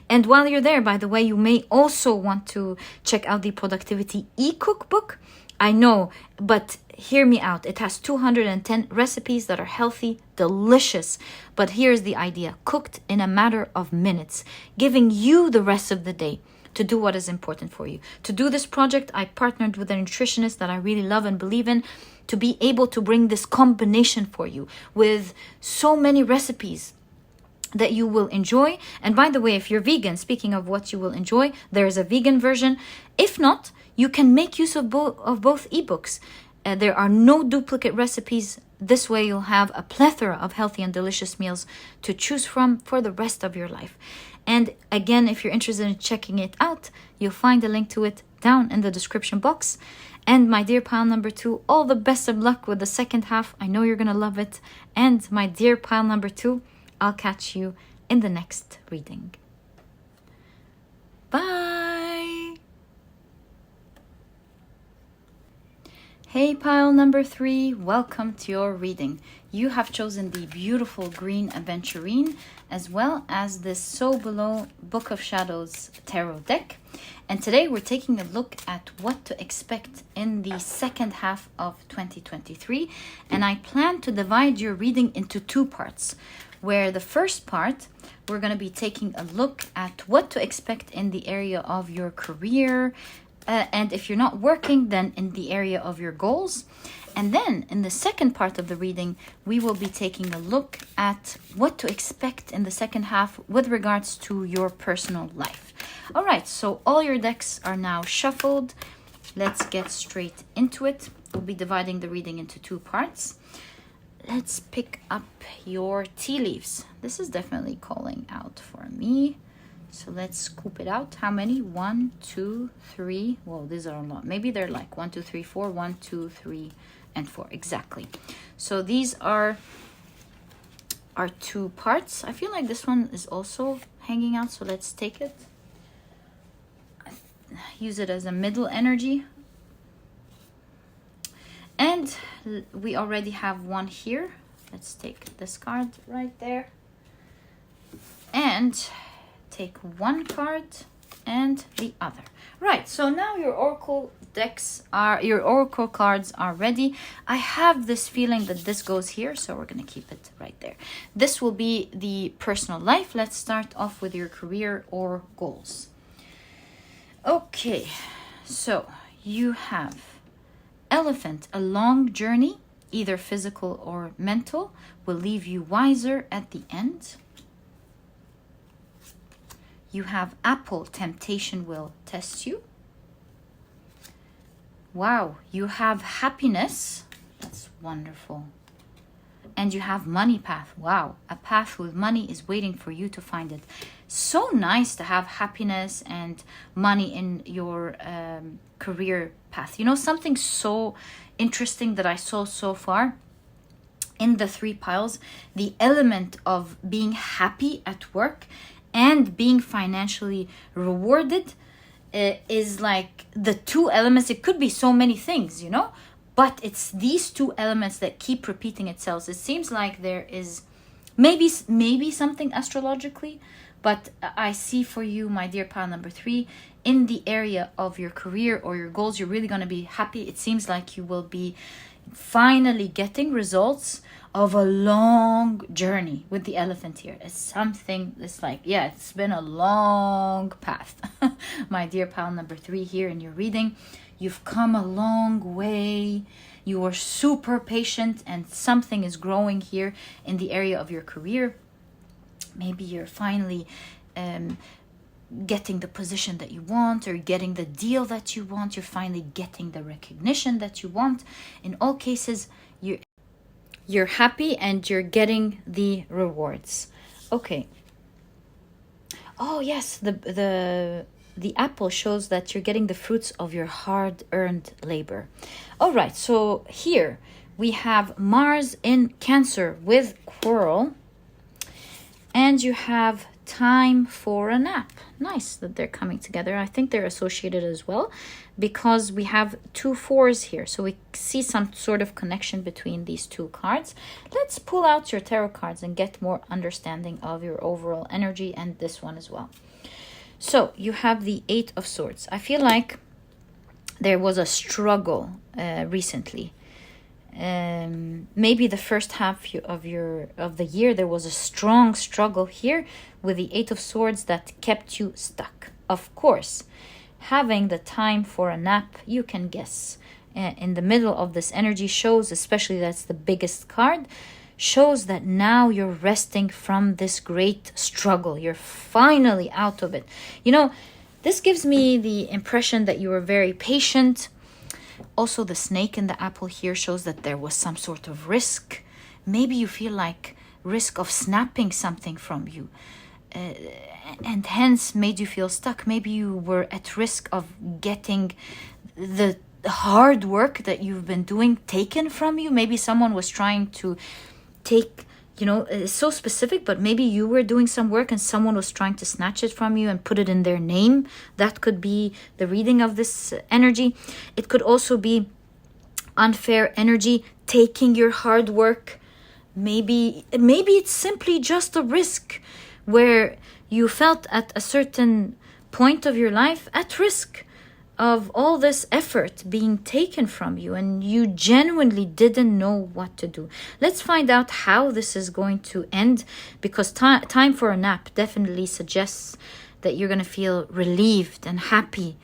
And while you're there, by the way, you may also want to check out the Productivity e-cookbook. I know, but hear me out. It has 210 recipes that are healthy, delicious. But here's the idea: cooked in a matter of minutes, giving you the rest of the day to do what is important for you. To do this project, I partnered with a nutritionist that I really love and believe in, to be able to bring this combination for you with so many recipes that you will enjoy. And by the way, if you're vegan, speaking of what you will enjoy, there is a vegan version. If not, you can make use of both ebooks. There are no duplicate recipes. This way you'll have a plethora of healthy and delicious meals to choose from for the rest of your life. And again, if you're interested in checking it out, you'll find a link to it down in the description box. And my dear pile number 2, all the best of luck with the second half. I know you're gonna love it. And my dear pile number 2, I'll catch you in the next reading. Bye! Hey pile number 3, welcome to your reading. You have chosen the beautiful green Aventurine as well as this So Below Book of Shadows tarot deck. And today we're taking a look at what to expect in the second half of 2023. And I plan to divide your reading into 2 parts, where the first part, we're going to be taking a look at what to expect in the area of your career, and if you're not working, then in the area of your goals. And then in the second part of the reading, we will be taking a look at what to expect in the second half with regards to your personal life. All right, so all your decks are now shuffled. Let's get straight into it. We'll be dividing the reading into 2 parts. Let's pick up your tea leaves. This is definitely calling out for me. So let's scoop it out. How many? 1, 2, 3. Well, these are a lot. Maybe they're like 1, 2, 3, 4. 1, 2, 3, and 4. Exactly. So these are our 2 parts. I feel like this one is also hanging out. So let's take it. Use it as a middle energy. And we already have one here. Let's take this card right there. And take one card and the other. Right, so now your oracle cards are ready. I have this feeling that this goes here, so we're going to keep it right there. This will be the personal life. Let's start off with your career or goals. Okay, so you have Elephant. A long journey, either physical or mental, will leave you wiser at the end. You have Apple. Temptation will test you. Wow, you have Happiness. That's wonderful. And you have Money path. Wow, a path with money is waiting for you to find it. So nice to have happiness and money in your career path. You know, something so interesting that I saw so far in the 3 piles, the element of being happy at work and being financially rewarded is like the 2 elements. It could be so many things, you know, but it's these 2 elements that keep repeating itself. It seems like there is maybe something astrologically, but I see for you, my dear pile number 3, in the area of your career or your goals, you're really going to be happy. It seems like you will be finally getting results of a long journey with the elephant here. It's something that's like, yeah, it's been a long path. My dear pile number 3 here in your reading, you've come a long way. You are super patient and something is growing here in the area of your career. Maybe you're finally getting the position that you want, or getting the deal that you want. You're finally getting the recognition that you want. In all cases, you're happy and you're getting the rewards. Okay. Oh yes, the apple shows that you're getting the fruits of your hard-earned labor. All right, so here we have Mars in Cancer with Quarrel, and you have time for a nap. Nice that they're coming together. I think they're associated as well because we have 2 4s here. So we see some sort of connection between these 2 cards. Let's pull out your tarot cards and get more understanding of your overall energy and this one as well. So you have the 8 of Swords. I feel like there was a struggle recently. Maybe the first half of the year there was a strong struggle here with the 8 of Swords that kept you stuck. Of course, having the time for a nap, you can guess, in the middle of this energy shows, especially that's the biggest card, shows that now you're resting from this great struggle. You're finally out of it. You know, this gives me the impression that you were very patient. Also, the snake in the apple here shows that there was some sort of risk. Maybe you feel like risk of snapping something from you, and hence made you feel stuck. Maybe you were at risk of getting the hard work that you've been doing taken from you. Maybe someone was trying to take, it's so specific, but maybe you were doing some work and someone was trying to snatch it from you and put it in their name. That could be the reading of this energy. It could also be unfair energy, taking your hard work. Maybe it's simply just a risk where you felt at a certain point of your life at risk of all this effort being taken from you and you genuinely didn't know what to do. Let's find out how this is going to end, because time for a nap definitely suggests that you're going to feel relieved and happy,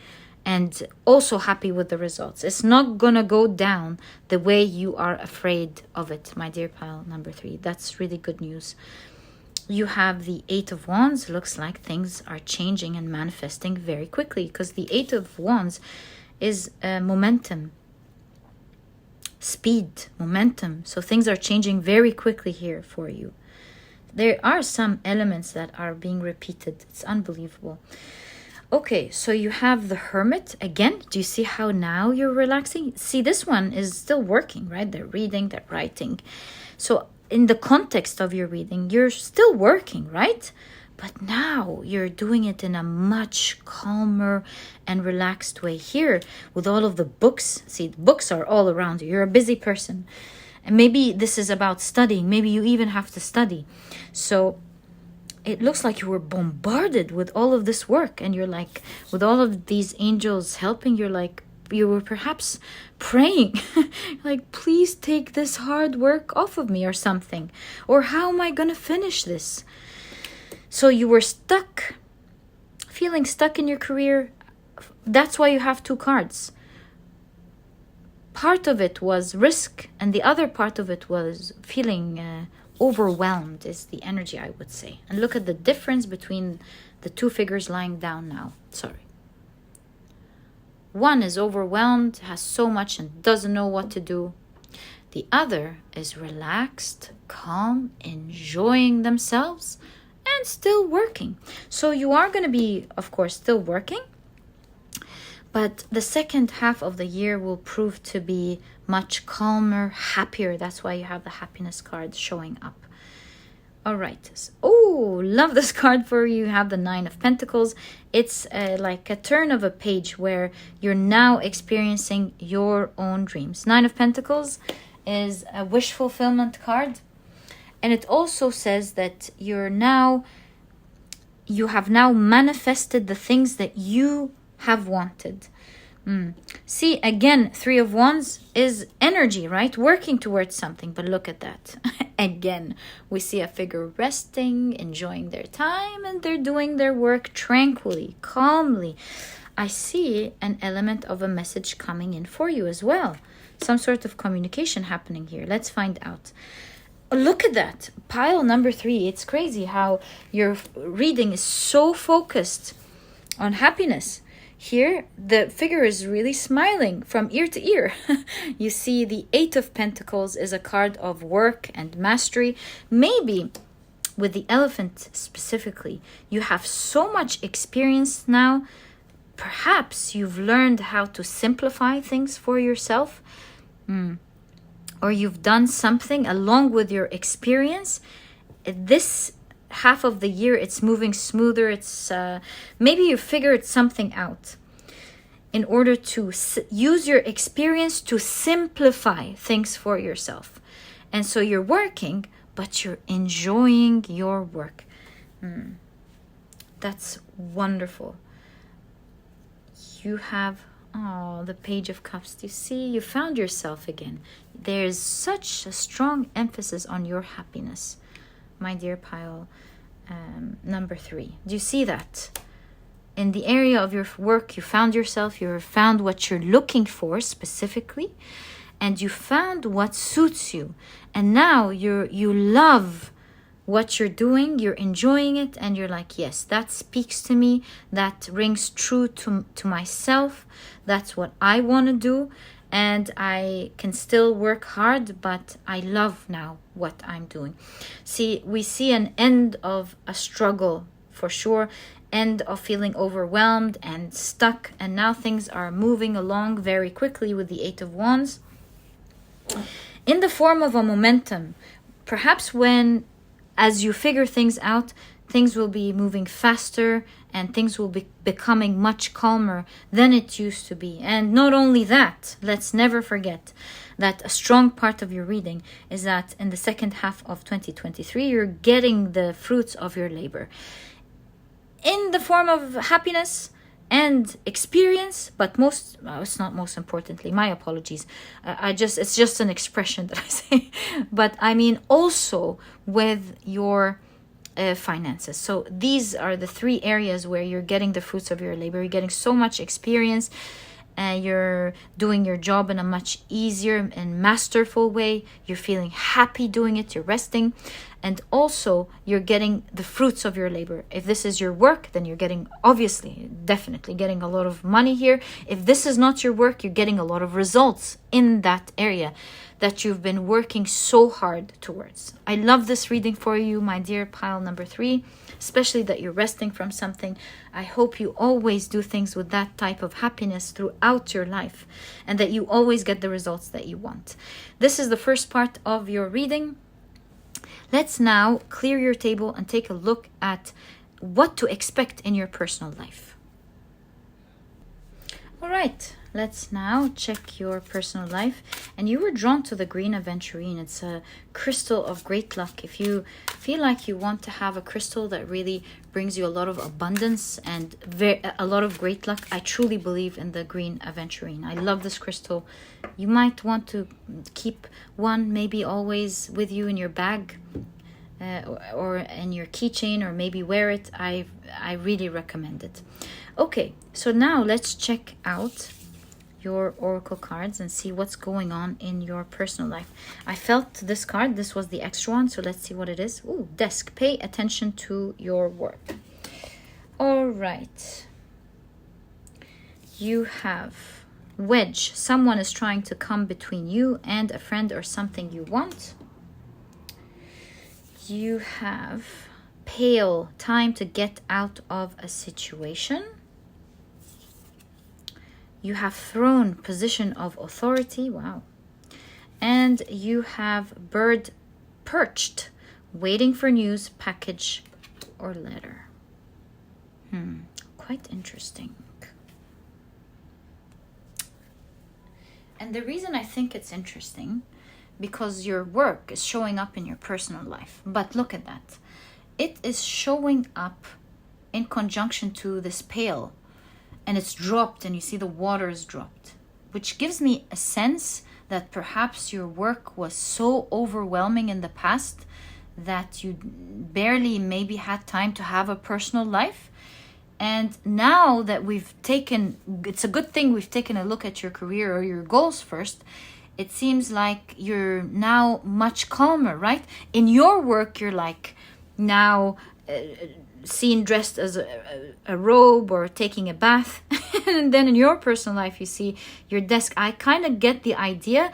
and also happy with the results. It's not going to go down the way you are afraid of it, my dear pile number 3. That's really good news. You have the 8 of Wands. Looks like things are changing and manifesting very quickly, because the 8 of Wands is momentum, speed, momentum. So things are changing very quickly here for you. There are some elements that are being repeated. It's unbelievable. Okay, so you have the Hermit again. Do you see how now you're relaxing? See, this one is still working, right? They're reading, they're writing. So in the context of your reading, you're still working, right? But now you're doing it in a much calmer and relaxed way here with all of the books. See, the books are all around you. You're a busy person. And maybe this is about studying. Maybe you even have to study. So it looks like you were bombarded with all of this work. And you're like, with all of these angels helping, you're like, you were perhaps praying like, please take this hard work off of me or something, or how am I gonna finish this? So you were stuck, feeling stuck in your career. That's why you have 2 cards. Part of it was risk, and the other part of it was feeling overwhelmed is the energy, I would say. And look at the difference between the 2 figures lying down now. Sorry. One is overwhelmed, has so much and doesn't know what to do. The other is relaxed, calm, enjoying themselves, and still working. So you are going to be, of course, still working. But the second half of the year will prove to be much calmer, happier. That's why you have the happiness card showing up. All right. Oh, love this card for you. You have the 9 of Pentacles. It's like a turn of a page where you're now experiencing your own dreams. 9 of Pentacles is a wish fulfillment card. And it also says that you have now manifested the things that you have wanted. See, again, Three of Wands is energy, right? Working towards something. But look at that. Again, we see a figure resting, enjoying their time, and they're doing their work tranquilly, calmly. I see an element of a message coming in for you as well. Some sort of communication happening here. Let's find out. Look at that. Pile number 3. It's crazy how your reading is so focused on happiness. Here, the figure is really smiling from ear to ear. You see, the 8 of Pentacles is a card of work and mastery. Maybe with the elephant specifically, you have so much experience now. Perhaps you've learned how to simplify things for yourself. Or you've done something along with your experience. This half of the year, it's moving smoother. It's maybe you figured something out in order to use your experience to simplify things for yourself. And so you're working, but you're enjoying your work. That's wonderful. You have the Page of Cups. Do you see? You found yourself again. There's such a strong emphasis on your happiness, my dear pile number 3. Do you see that? In the area of your work, you found yourself. You found what you're looking for specifically, and you found what suits you. And now you love what you're doing, you're enjoying it, and you're like, yes, that speaks to me, that rings true to myself, that's what I want to do, and I can still work hard, but I love now what I'm doing. See, we see an end of a struggle for sure, end of feeling overwhelmed and stuck, and now things are moving along very quickly with the 8 of Wands in the form of a momentum. Perhaps as you figure things out, things will be moving faster and things will be becoming much calmer than it used to be. And not only that, let's never forget that a strong part of your reading is that in the second half of 2023, you're getting the fruits of your labor in the form of happiness and experience, but it's not most importantly, my apologies. It's just an expression that I say, but I mean also with your finances. So these are the 3 areas where you're getting the fruits of your labor. You're getting so much experience, and you're doing your job in a much easier and masterful way. You're feeling happy doing it. You're resting. And also, you're getting the fruits of your labor. If this is your work, then you're getting, obviously, definitely getting a lot of money here. If this is not your work, you're getting a lot of results in that area that you've been working so hard towards. I love this reading for you, my dear pile number 3, especially that you're resting from something. I hope you always do things with that type of happiness throughout your life, and that you always get the results that you want. This is the first part of your reading. Let's now clear your table and take a look at what to expect in your personal life. All right, let's now check your personal life. And you were drawn to the green Aventurine. It's a crystal of great luck. If you feel like you want to have a crystal that really brings you a lot of abundance and a lot of great luck, I truly believe in the green Aventurine. I love this crystal. You might want to keep one maybe always with you in your bag, or in your keychain, or maybe wear it. I really recommend it. Okay, so now let's check out your oracle cards and see what's going on in your personal life. I felt this card. This was the extra one, so let's see what it is. Ooh, desk. Pay attention to your work. All right. You have wedge. Someone is trying to come between you and a friend or something you want. You have pale. Time to get out of a situation. You have throne, position of authority. Wow. And you have bird, perched, waiting for news, package, or letter. Quite interesting. And the reason I think it's interesting, because your work is showing up in your personal life. But look at that. It is showing up in conjunction to this pale. and it's dropped, and you see the water is dropped, which gives me a sense that perhaps your work was so overwhelming in the past that you barely maybe had time to have a personal life. And now that it's a good thing we've taken a look at your career or your goals first. It seems like you're now much calmer, right? In your work, you're like now seen dressed as a robe or taking a bath. And then in your personal life, you see your desk. I kind of get the idea.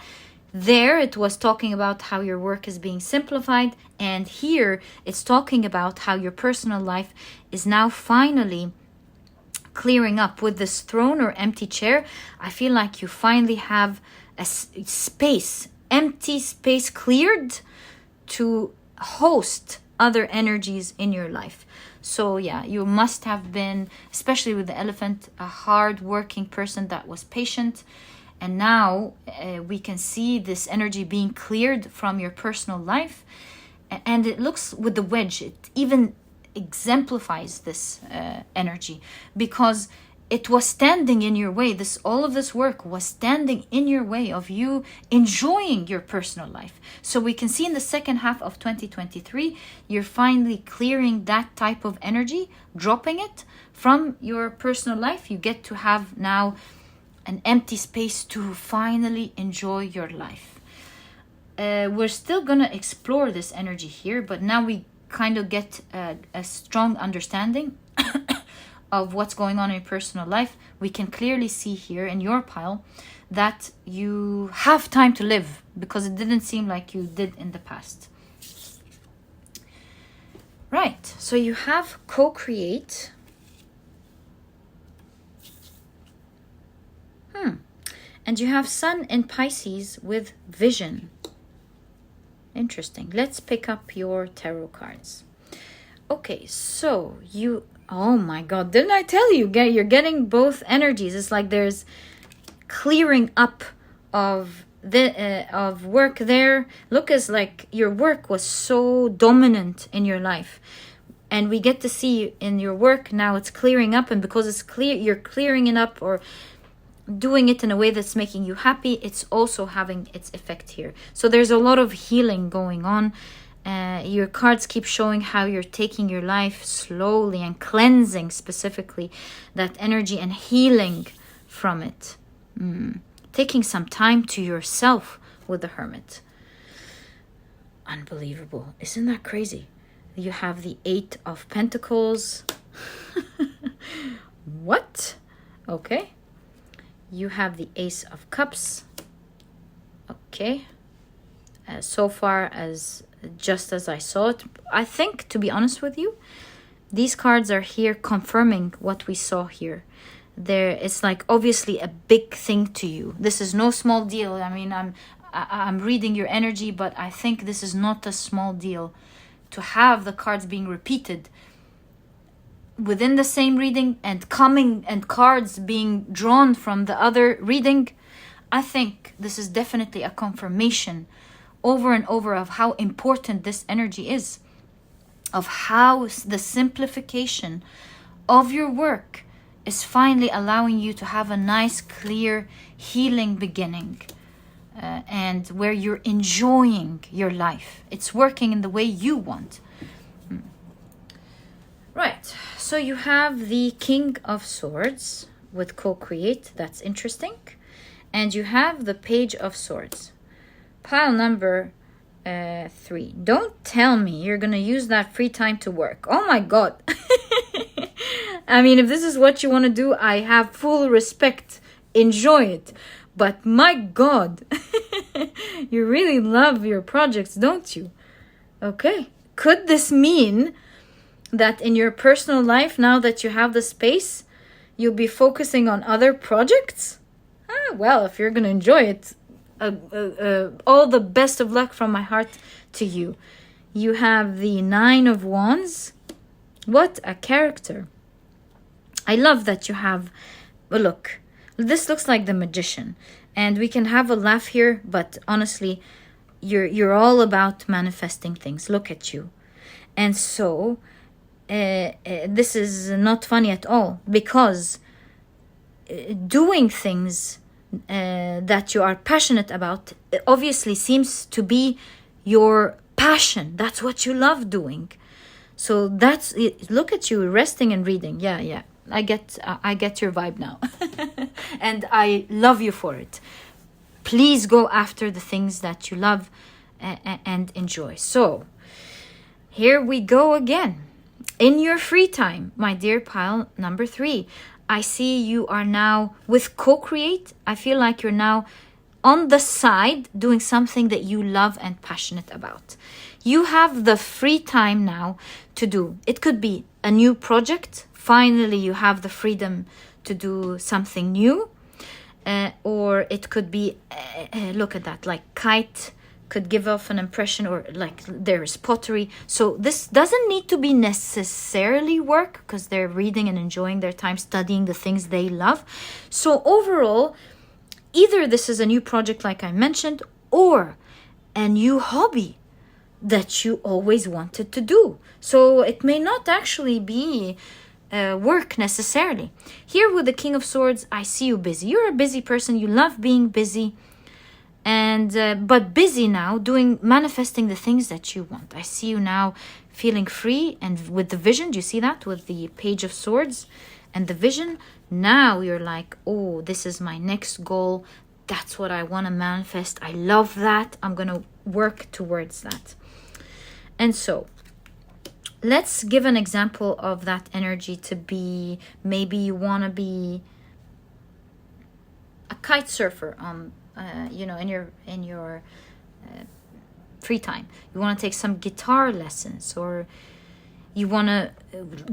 There, it was talking about how your work is being simplified. And here, it's talking about how your personal life is now finally clearing up. With this throne or empty chair, I feel like you finally have a empty space cleared to host other energies in your life. So yeah, you must have been, especially with the elephant, a hard-working person that was patient. And now we can see this energy being cleared from your personal life. And it looks with the wedge, it even exemplifies this energy, because it was standing in your way. All of this work was standing in your way of you enjoying your personal life. So we can see in the second half of 2023, you're finally clearing that type of energy, dropping it from your personal life. You get to have now an empty space to finally enjoy your life. We're still going to explore this energy here, but now we kind of get a strong understanding of what's going on in your personal life. We can clearly see here in your pile that you have time to live, because it didn't seem like you did in the past. Right, so you have co-create. And you have Sun in Pisces with vision. Interesting. Let's pick up your tarot cards. Okay, so oh my God, didn't I tell you? You're getting both energies. It's like there's clearing up of work there. Look, as like your work was so dominant in your life. And we get to see in your work now it's clearing up, and because it's clear, you're clearing it up or doing it in a way that's making you happy, it's also having its effect here. So there's a lot of healing going on. Your cards keep showing how you're taking your life slowly and cleansing specifically that energy and healing from it. Taking some time to yourself with the Hermit. Unbelievable. Isn't that crazy? You have the 8 of Pentacles. What? Okay. You have the Ace of Cups. Okay. So far as just as I saw it, I think, to be honest with you, these cards are here confirming what we saw here. It's like obviously a big thing to you. This is no small deal. I mean, I'm reading your energy, but I think this is not a small deal to have the cards being repeated within the same reading and cards being drawn from the other reading. I think this is definitely a confirmation over and over of how important this energy is, of how the simplification of your work is finally allowing you to have a nice, clear, healing beginning, and where you're enjoying your life. It's working in the way you want. Right, so you have the King of Swords with co-create. That's interesting. And you have the Page of Swords. Pile number 3. Don't tell me you're going to use that free time to work. Oh my God. I mean, if this is what you want to do, I have full respect. Enjoy it. But my God, you really love your projects, don't you? Okay. Could this mean that in your personal life, now that you have the space, you'll be focusing on other projects? Well, if you're going to enjoy it, all the best of luck from my heart to you. You have the 9 of Wands. What a character. I love that you have... Well, look, this looks like the Magician. And we can have a laugh here, but honestly, you're all about manifesting things. Look at you. And so... this is not funny at all, because doing things that you are passionate about obviously seems to be your passion. That's what you love doing. So that's it. Look at you resting and reading. Yeah. I get your vibe now. And I love you for it. Please go after the things that you love and enjoy. So here we go again. In your free time, my dear pile number 3, I see you are now with co-create. I feel like you're now on the side doing something that you love and passionate about. You have the free time now to do. It could be a new project. Finally, you have the freedom to do something new. Or it could be, look at that, like kite could give off an impression, or like there is pottery. So this doesn't need to be necessarily work, because they're reading and enjoying their time studying the things they love. So overall, either this is a new project like I mentioned, or a new hobby that you always wanted to do. So it may not actually be work necessarily. Here with the King of Swords, I see you busy. You're a busy person. You love being busy. And but busy now manifesting the things that you want. I see you now feeling free, and with the vision, do you see that with the Page of Swords and the vision? Now you're like, oh, this is my next goal. That's what I want to manifest. I love that. I'm going to work towards that. And so let's give an example of that energy to be, maybe you want to be a kite surfer in your free time. You want to take some guitar lessons, or you want to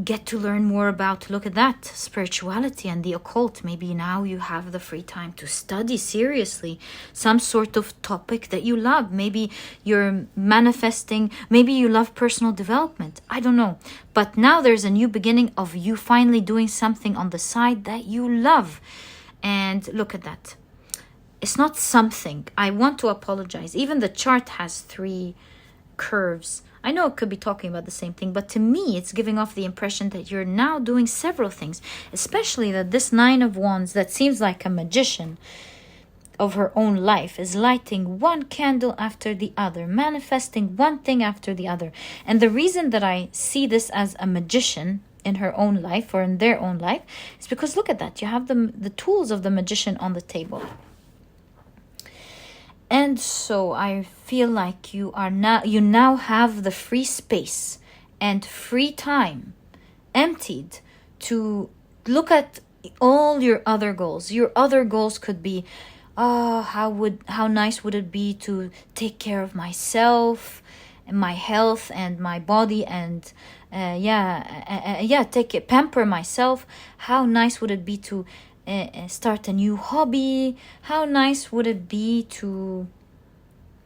get to learn more about, look at that, spirituality and the occult. Maybe now you have the free time to study seriously some sort of topic that you love. Maybe you're manifesting, maybe you love personal development. I don't know. But now there's a new beginning of you finally doing something on the side that you love. And look at that. It's not something. I want to apologize. Even the chart has 3 curves. I know it could be talking about the same thing, but to me, it's giving off the impression that you're now doing several things, especially that this 9 of Wands that seems like a magician of her own life is lighting one candle after the other, manifesting one thing after the other. And the reason that I see this as a magician in her own life, or in their own life, is because look at that. You have the tools of the magician on the table. And so I feel like you now have the free space and free time emptied to look at all your other goals. Your other goals could be, how nice would it be to take care of myself and my health and my body, and pamper myself. How nice would it be to start a new hobby? How nice would it be to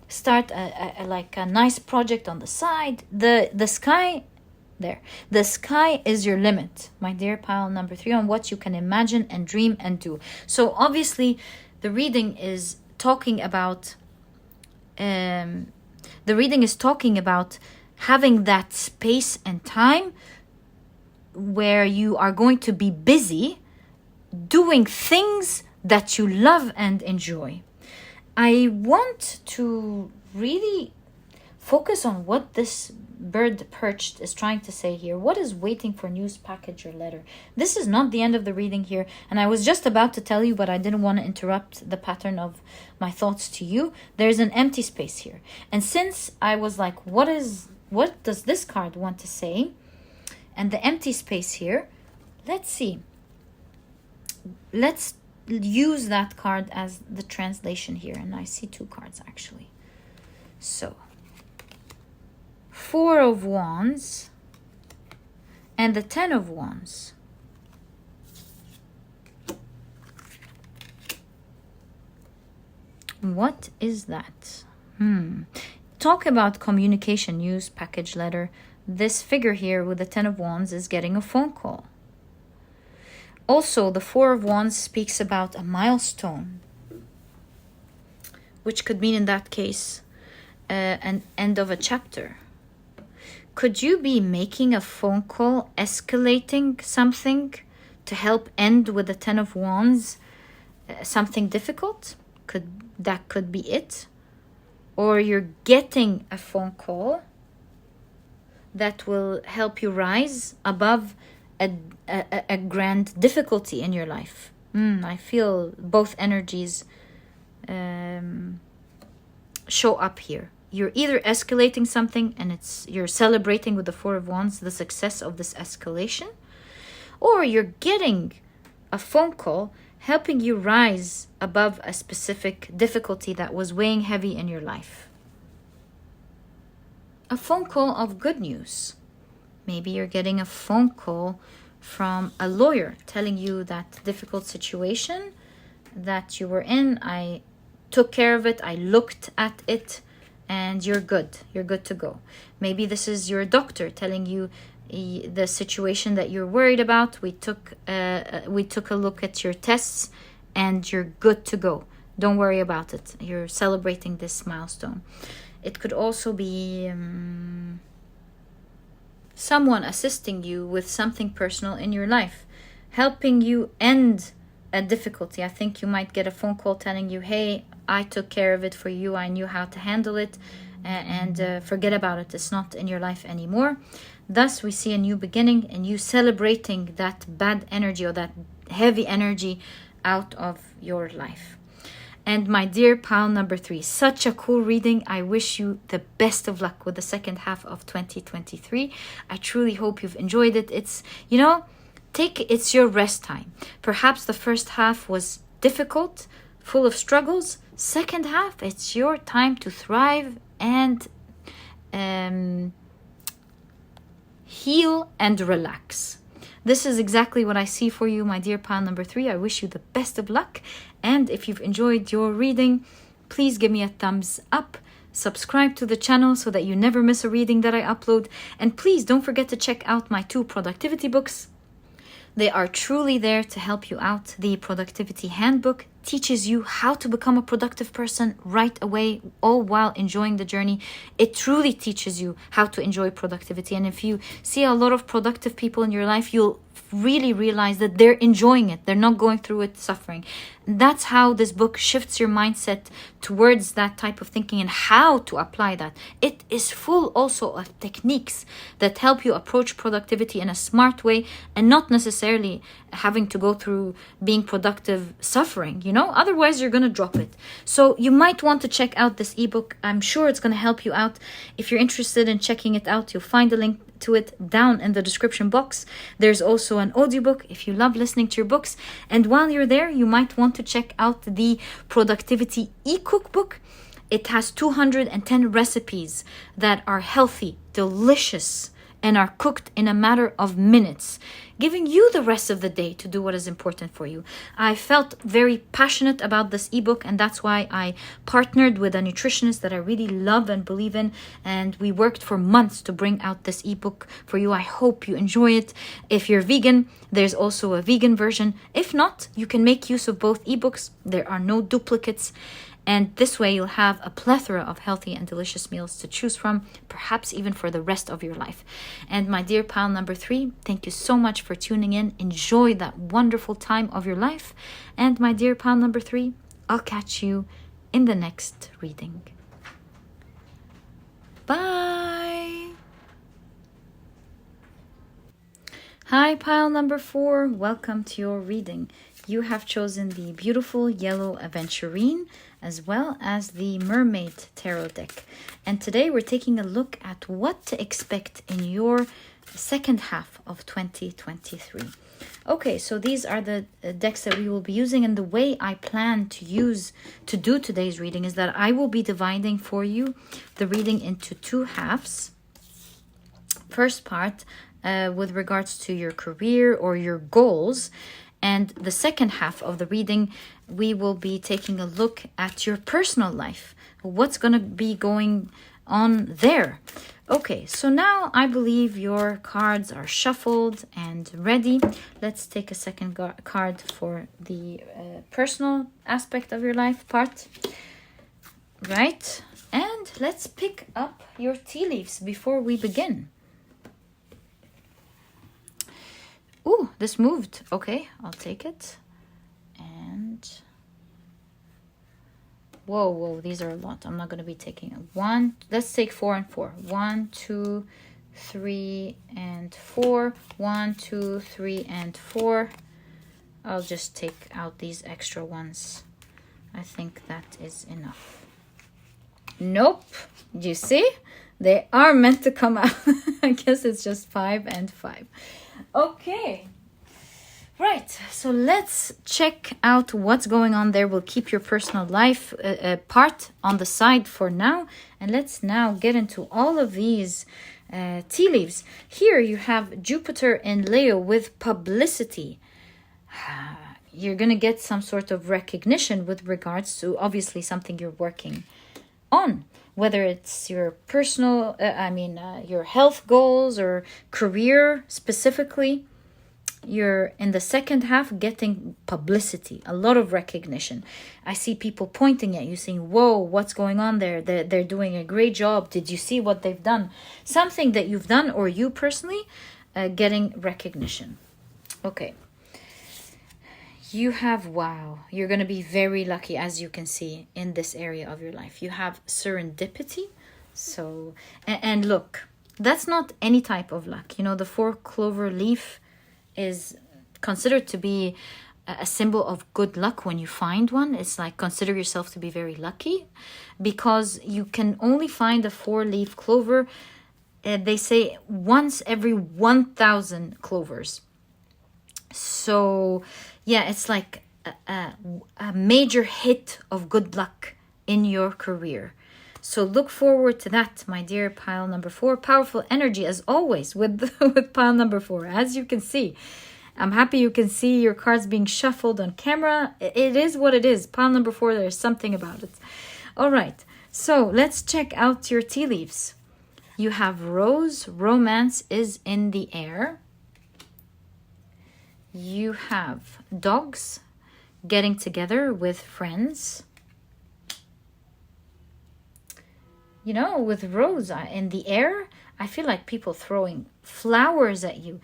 start a nice project on the side? The sky is your limit, my dear pile number 3, on what you can imagine and dream and do. So obviously the reading is talking about having that space and time where you are going to be busy doing things that you love and enjoy. I want to really focus on what this bird perched is trying to say here. What is waiting for news, package, or letter? This is not the end of the reading here, and I was just about to tell you, but I didn't want to interrupt the pattern of my thoughts to you. There's an empty space here, and since I was like, what does this card want to say? And the empty space here, let's see. Let's use that card as the translation here. And I see 2 cards actually. So 4 of Wands and the 10 of Wands. What is that? Talk about communication, news, package, letter. This figure here with the 10 of Wands is getting a phone call. Also, the 4 of Wands speaks about a milestone, which could mean in that case an end of a chapter. Could you be making a phone call, escalating something to help end with the Ten of Wands something difficult. That could be it. Or you're getting a phone call that will help you rise above a grand difficulty in your life. I feel both energies show up here. You're either escalating something and you're celebrating with the Four of Wands the success of this escalation, or you're getting a phone call helping you rise above a specific difficulty that was weighing heavy in your life. A phone call of good news. Maybe you're getting a phone call from a lawyer telling you that difficult situation that you were in, I took care of it, I looked at it, and you're good to go. Maybe this is your doctor telling you the situation that you're worried about. We took a look at your tests and you're good to go. Don't worry about it. You're celebrating this milestone. It could also be someone assisting you with something personal in your life, helping you end a difficulty. I think you might get a phone call telling you, hey, I took care of it for you, I knew how to handle it, and forget about it, it's not in your life anymore. Thus we see a new beginning and you celebrating that bad energy or that heavy energy out of your life. And my dear pile number 3, such a cool reading. I wish you the best of luck with the second half of 2023. I truly hope you've enjoyed it. It's your rest time. Perhaps the first half was difficult, full of struggles. Second half, it's your time to thrive and heal and relax. This is exactly what I see for you, my dear pile number 3. I wish you the best of luck. And if you've enjoyed your reading, please give me a thumbs up. Subscribe to the channel so that you never miss a reading that I upload. And please don't forget to check out my 2 productivity books. They are truly there to help you out. The Productivity Handbook teaches you how to become a productive person right away, all while enjoying the journey. It truly teaches you how to enjoy productivity. And if you see a lot of productive people in your life, you'll really realize that they're enjoying it. They're not going through it suffering. That's how this book shifts your mindset towards that type of thinking and how to apply that. It is full also of techniques that help you approach productivity in a smart way and not necessarily having to go through being productive suffering, otherwise you're going to drop it. So you might want to check out this ebook. I'm sure it's going to help you out. If you're interested in checking it out, you'll find a link to it down in the description box. There's also an audiobook if you love listening to your books. And while you're there, you might want to check out the Productivity eCookbook. It has 210 recipes that are healthy, delicious, and are cooked in a matter of minutes, giving you the rest of the day to do what is important for you. I felt very passionate about this ebook, and that's why I partnered with a nutritionist that I really love and believe in, and we worked for months to bring out this ebook for you. I hope you enjoy it. If you're vegan, there's also a vegan version. If not, you can make use of both ebooks. There are no duplicates. And this way you'll have a plethora of healthy and delicious meals to choose from, perhaps even for the rest of your life. And my dear pile number 3, thank you so much for tuning in. Enjoy that wonderful time of your life. And my dear pile number 3, I'll catch you in the next reading. Bye! Hi, pile number 4. Welcome to your reading. You have chosen the beautiful yellow Aventurine as well as the Mermaid Tarot deck. And today we're taking a look at what to expect in your second half of 2023. Okay, so these are the decks that we will be using, and the way I plan to do today's reading is that I will be dividing for you the reading into 2 halves. First part with regards to your career or your goals, and the second half of the reading, we will be taking a look at your personal life. What's going to be going on there? Okay, so now I believe your cards are shuffled and ready. Let's take a second card for the personal aspect of your life part. Right, and let's pick up your tea leaves before we begin. Ooh, this moved. Okay, I'll take it. And whoa, these are a lot. I'm not going to be taking it. One, let's take 4 and 4. 1, 2, 3, and 4. 1, 2, 3, and 4. I'll just take out these extra ones. I think that is enough. Nope. You see? They are meant to come out. I guess it's just 5 and 5. Okay. Right. So let's check out what's going on there. We'll keep your personal life part on the side for now. And let's now get into all of these tea leaves. Here you have Jupiter in Leo with publicity. You're going to get some sort of recognition with regards to obviously something you're working on. Whether it's your personal, your health goals or career specifically, you're in the second half getting publicity, a lot of recognition. I see people pointing at you saying, whoa, what's going on there? They're doing a great job. Did you see what they've done? Something that you've done or you personally getting recognition. Okay. You have, wow, you're going to be very lucky, as you can see, in this area of your life. You have serendipity. So, and look, that's not any type of luck. You know, the 4-clover leaf is considered to be a symbol of good luck when you find one. It's like, consider yourself to be very lucky because you can only find a 4-leaf clover, they say, once every 1,000 clovers. So yeah, it's like a major hit of good luck in your career. So look forward to that, my dear pile number 4. Powerful energy as always with pile number 4. As you can see, I'm happy you can see your cards being shuffled on camera. It is what it is. Pile number 4, there's something about it. All right, so let's check out your tea leaves. You have Rose, romance is in the air. You have dogs, getting together with friends. You know, with Rose in the air, I feel like people throwing flowers at you.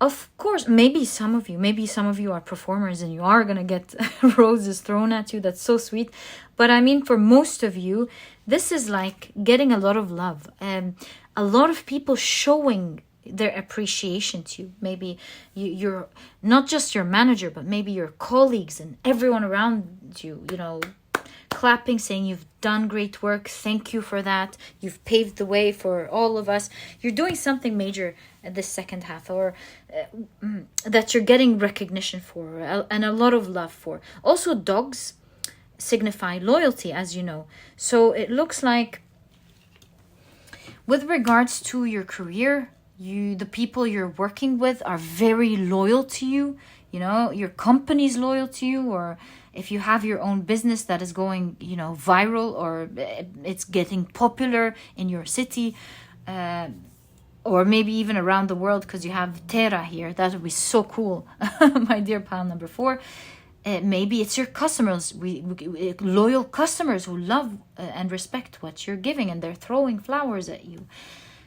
Of course, maybe some of you are performers and you are going to get roses thrown at you. That's so sweet. But I mean, for most of you, this is like getting a lot of love. A lot of people showing their appreciation to you. Maybe you're not just your manager, but maybe your colleagues and everyone around you, you know, clapping, saying you've done great work. Thank you for that. You've paved the way for all of us. You're doing something major at this second half, or that you're getting recognition for and a lot of love for. Also, dogs signify loyalty, as you know. So it looks like with regards to your career, the people you're working with are very loyal to you. You know, your company's loyal to you, or if you have your own business that is going, you know, viral, or it's getting popular in your city, or maybe even around the world, because you have Terra here. That would be so cool, my dear pile number 4. Maybe it's your customers, loyal customers who love and respect what you're giving, and they're throwing flowers at you.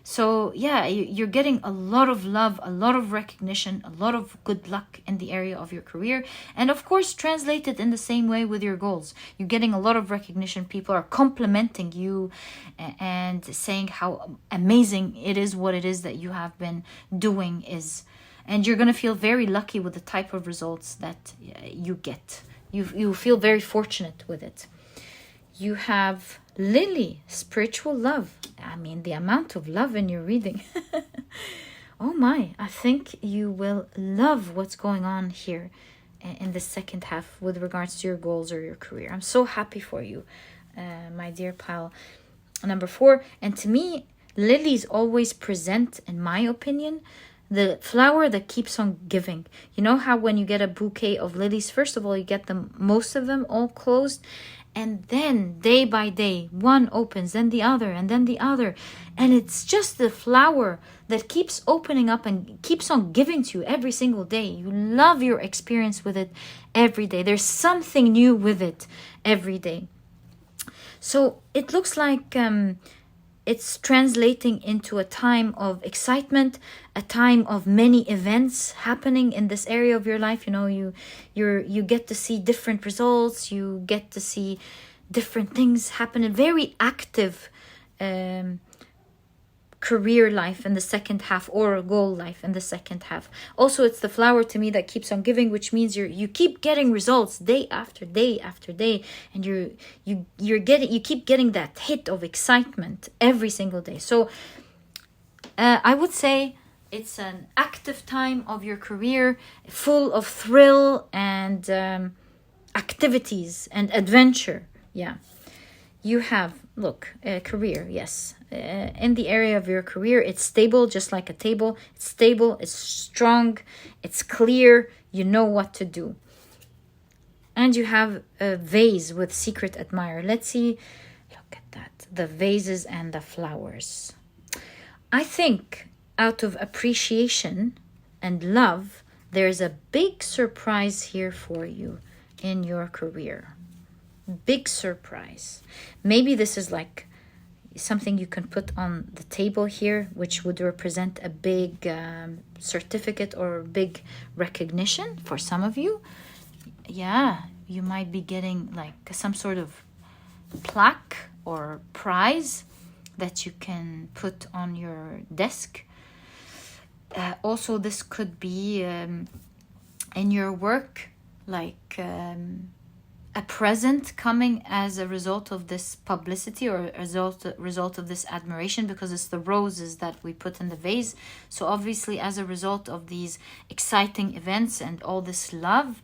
So yeah, you're getting a lot of love, a lot of recognition, a lot of good luck in the area of your career. And of course, translate it in the same way with your goals. You're getting a lot of recognition. People are complimenting you and saying how amazing it is, what it is that you have been doing is. And you're going to feel very lucky with the type of results that you get. You feel very fortunate with it. You have Lily, spiritual love. I mean, the amount of love in your reading. Oh my, I think you will love what's going on here in the second half with regards to your goals or your career. I'm so happy for you, my dear pile number 4. And to me, lilies always present, in my opinion, the flower that keeps on giving. You know how when you get a bouquet of lilies, first of all, you get them, most of them all closed. And then day by day, one opens, then the other, and then the other. And it's just the flower that keeps opening up and keeps on giving to you every single day. You love your experience with it every day. There's something new with it every day. So it looks like it's translating into a time of excitement, a time of many events happening in this area of your life. You know, you get to see different results, you get to see different things happen. A very active career life in the second half, or goal life in the second half. Also, it's the flower to me that keeps on giving, which means you keep getting results day after day after day, and you keep getting that hit of excitement every single day. So I would say it's an active time of your career, full of thrill and activities and adventure. Yeah. You have, look, career, yes. In the area of your career, it's stable, just like a table. It's stable, it's strong, it's clear, you know what to do. And you have a vase with secret admirer. Let's see, look at that, the vases and the flowers. I think out of appreciation and love, there's a big surprise here for you in your career. Big surprise. Maybe this is like something you can put on the table here, which would represent a big certificate or big recognition for some of you. Yeah, you might be getting like some sort of plaque or prize that you can put on your desk. Also, this could be in your work, like a present coming as a result of this publicity, or a result of this admiration, because it's the roses that we put in the vase. So obviously, as a result of these exciting events and all this love,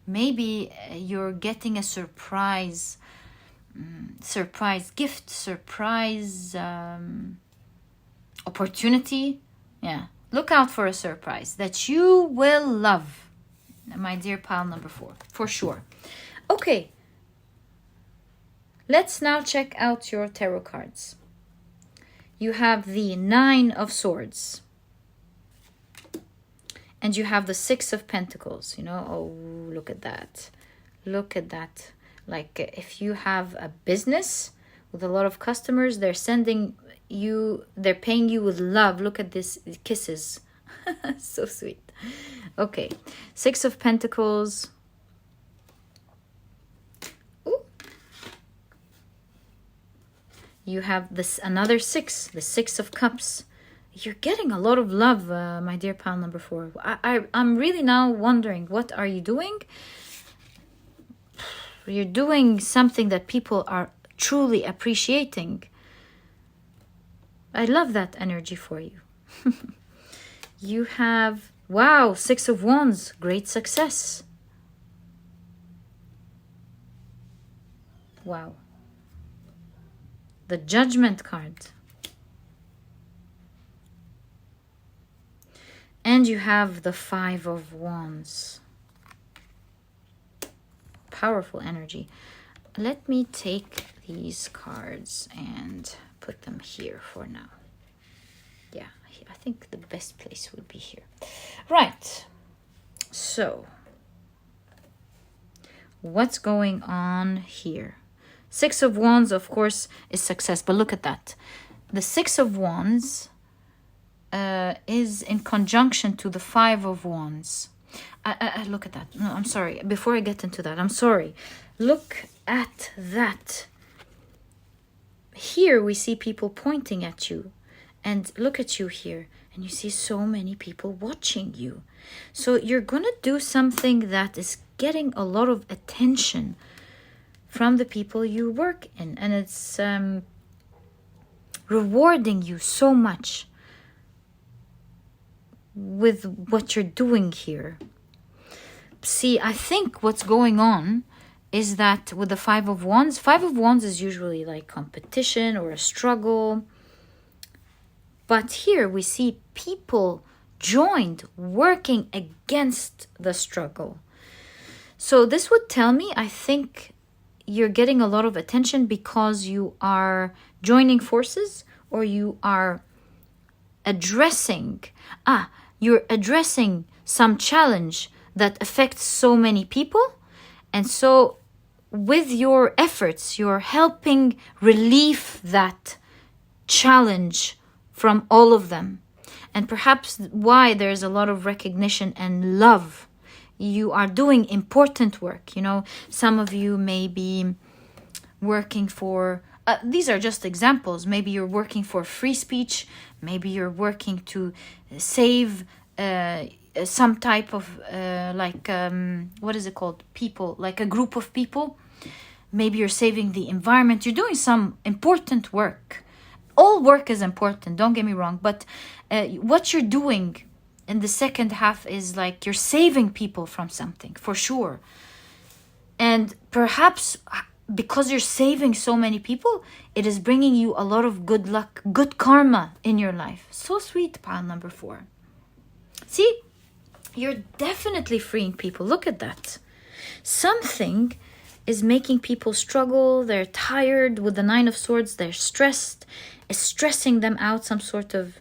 maybe you're getting a surprise gift, surprise opportunity. Yeah, look out for a surprise that you will love, my dear pile number 4, for sure. Okay, let's now check out your tarot cards. You have the 9 of Swords. And you have the 6 of Pentacles. You know, oh, look at that. Look at that. Like if you have a business with a lot of customers, they're paying you with love. Look at this, kisses. So sweet. Okay, 6 of Pentacles. You have this another 6, the 6 of Cups. You're getting a lot of love, my dear pile number 4. I'm really now wondering, what are you doing? You're doing something that people are truly appreciating. I love that energy for you. You have, wow, 6 of Wands, great success. Wow. The Judgment card. And you have the 5 of Wands. Powerful energy. Let me take these cards and put them here for now. Yeah, I think the best place would be here. Right. So, what's going on here? 6 of Wands, of course, is success. But look at that. The 6 of Wands is in conjunction to the 5 of Wands. Look at that. No, I'm sorry. Before I get into that, I'm sorry. Look at that. Here we see people pointing at you. And look at you here. And you see so many people watching you. So you're going to do something that is getting a lot of attention from the people you work in, and it's rewarding you so much with what you're doing here. See, I think what's going on is that with the 5 of Wands is usually like competition or a struggle, but here we see people joined working against the struggle. So this would tell me, I think, you're getting a lot of attention because you are joining forces, or you are addressing some challenge that affects so many people. And so with your efforts, you're helping relieve that challenge from all of them. And perhaps why there's a lot of recognition and love. You are doing important work. You know, some of you may be working for, these are just examples. Maybe you're working for free speech. Maybe you're working to save some type of, what is it called? People, like a group of people. Maybe you're saving the environment. You're doing some important work. All work is important, don't get me wrong. But what you're doing in the second half is like you're saving people from something, for sure. And perhaps because you're saving so many people, it is bringing you a lot of good luck, good karma in your life. So sweet, pile number 4. See, you're definitely freeing people. Look at that. Something is making people struggle. They're tired with the 9 of Swords. They're stressed. It's stressing them out, some sort of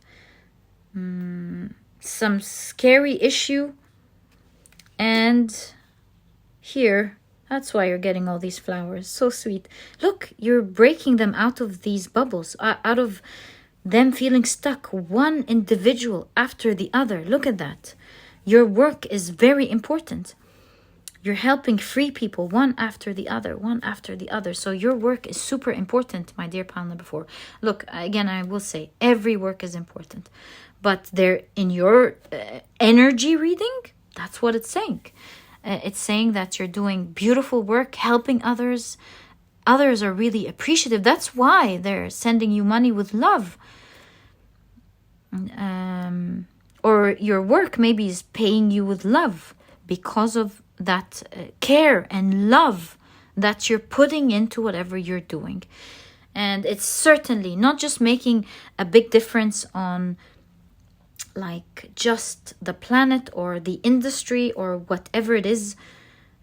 some scary issue. And here, that's why you're getting all these flowers. So sweet. Look, you're breaking them out of these bubbles, out of them feeling stuck, one individual after the other. Look at that. Your work is very important. You're helping free people one after the other, one after the other. So your work is super important, my dear pile number 4. Look, again, I will say every work is important. But they're in your energy reading, that's what it's saying. It's saying that you're doing beautiful work, helping others. Others are really appreciative. That's why they're sending you money with love. Or your work maybe is paying you with love because of that care and love that you're putting into whatever you're doing. And it's certainly not just making a big difference on like just the planet or the industry or whatever it is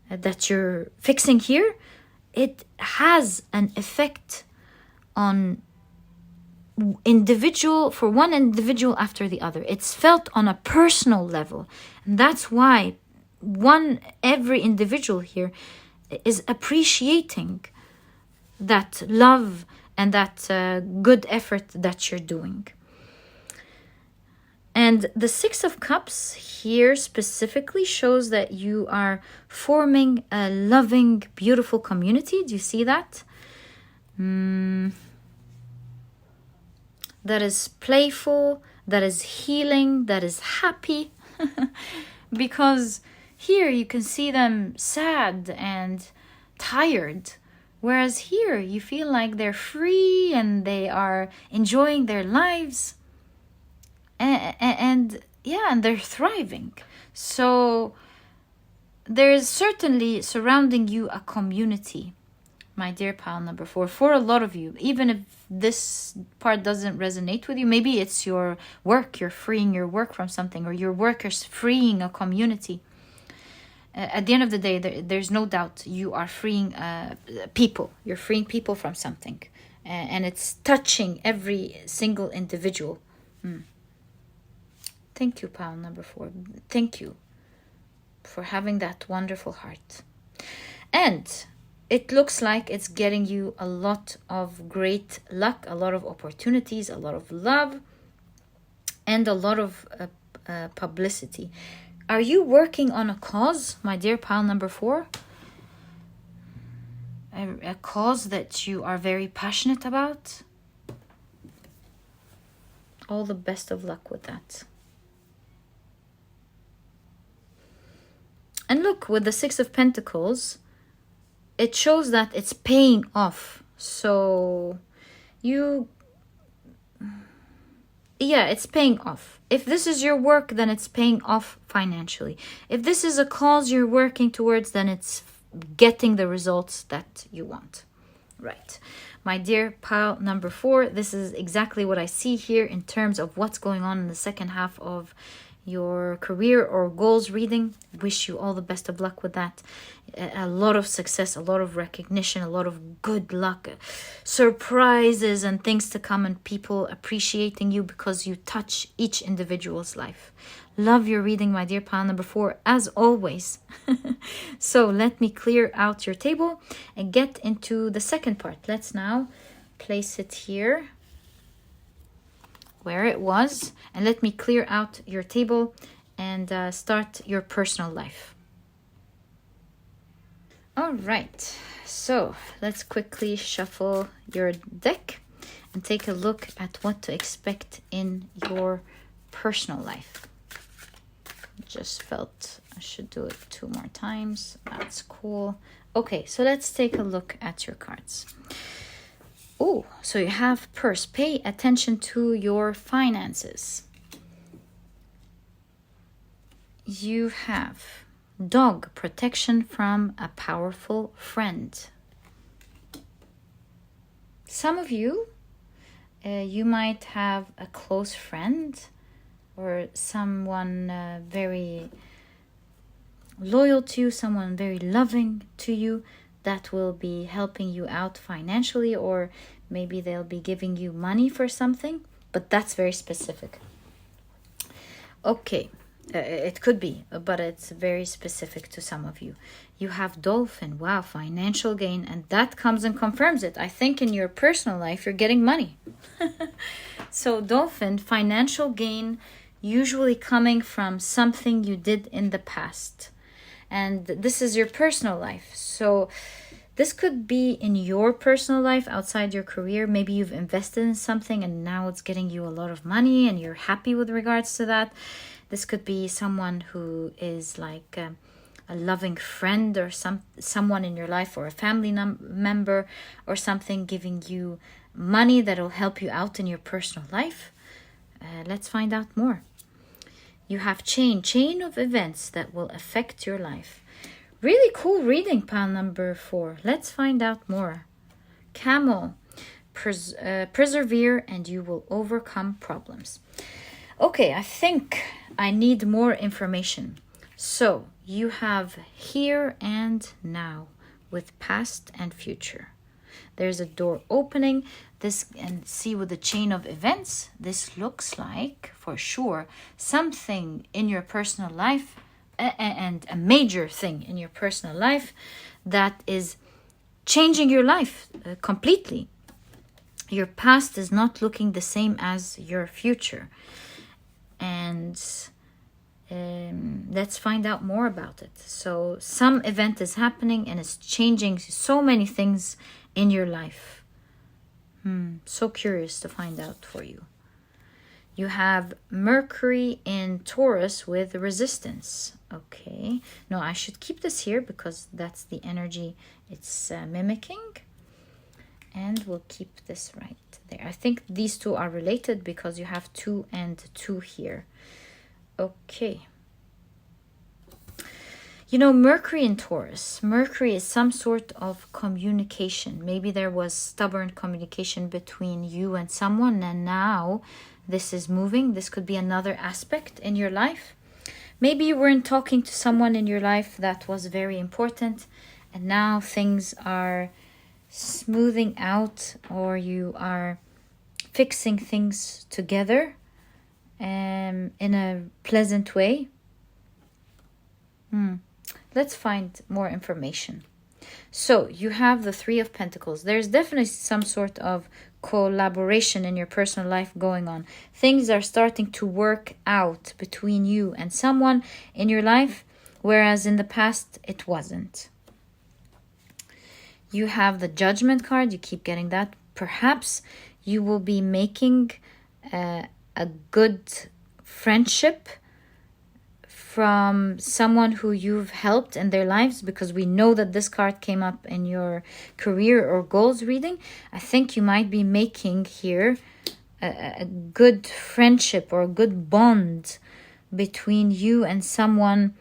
that you're fixing here. It has an effect on individual, for one individual after the other. It's felt on a personal level. And that's why every individual here is appreciating that love and that good effort that you're doing. And the 6 of Cups here specifically shows that you are forming a loving, beautiful community. Do you see that? That is playful, that is healing, that is happy. Because here you can see them sad and tired. Whereas here you feel like they're free and they are enjoying their lives. And they're thriving. So there is certainly surrounding you a community, my dear pile number 4, for a lot of you. Even if this part doesn't resonate with you, maybe it's your work, you're freeing your work from something, or your work is freeing a community. At the end of the day, there's no doubt you are freeing people. You're freeing people from something. And it's touching every single individual. Thank you, pile number 4. Thank you for having that wonderful heart. And it looks like it's getting you a lot of great luck, a lot of opportunities, a lot of love, and a lot of publicity. Are you working on a cause, my dear pile number 4? A cause that you are very passionate about? All the best of luck with that. And look, with the 6 of Pentacles, it shows that it's paying off. So it's paying off. If this is your work, then it's paying off financially. If this is a cause you're working towards, then it's getting the results that you want. Right. My dear pile number 4, this is exactly what I see here in terms of what's going on in the second half of your career or goals reading. Wish you all the best of luck with that. A lot of success, a lot of recognition, a lot of good luck, surprises and things to come, and people appreciating you because you touch each individual's life. Love your reading, my dear pile number 4, as always. So let me clear out your table and get into the second part. Let's now place it here. where it was, and let me clear out your table and start your personal life. All right, so let's quickly shuffle your deck and take a look at what to expect in your personal life. Just felt I should do it 2 more times. That's cool. Okay, so let's take a look at your cards. Oh, so you have purse. Pay attention to your finances. You have dog, protection from a powerful friend. Some of you, you might have a close friend or someone very loyal to you, someone very loving to you that will be helping you out financially, or maybe they'll be giving you money for something, but that's very specific. Okay, it could be, but it's very specific to some of you. You have dolphin, wow, financial gain, and that comes and confirms it. I think in your personal life, you're getting money. So dolphin, financial gain, usually coming from something you did in the past. And this is your personal life. So this could be in your personal life outside your career. Maybe you've invested in something and now it's getting you a lot of money and you're happy with regards to that. This could be someone who is like a loving friend or someone in your life, or a family member or something, giving you money that will help you out in your personal life. Let's find out more. You have chain of events that will affect your life. Really cool reading, pile number 4. Let's find out more. Camel, persevere and you will overcome problems. Okay, I think I need more information. So you have here and now with past and future. There's a door opening. This, and see with the chain of events, this looks like for sure something in your personal life, and a major thing in your personal life that is changing your life completely. Your past is not looking the same as your future. And let's find out more about it. So some event is happening and it's changing so many things in your life. So curious to find out for you. You have Mercury in Taurus with resistance. Okay. No, I should keep this here because that's the energy it's mimicking. And we'll keep this right there. I think these two are related because you have 2 and 2 here. Okay. You know, Mercury in Taurus. Mercury is some sort of communication. Maybe there was stubborn communication between you and someone, and now this is moving. This could be another aspect in your life. Maybe you weren't talking to someone in your life that was very important, and now things are smoothing out, or you are fixing things together in a pleasant way. Let's find more information. So you have the 3 of Pentacles. There's definitely some sort of collaboration in your personal life going on. Things are starting to work out between you and someone in your life, whereas in the past it wasn't. You have the Judgment card. You keep getting that. Perhaps you will be making a good friendship from someone who you've helped in their lives, because we know that this card came up in your career or goals reading. I think you might be making here a good friendship or a good bond between you and someone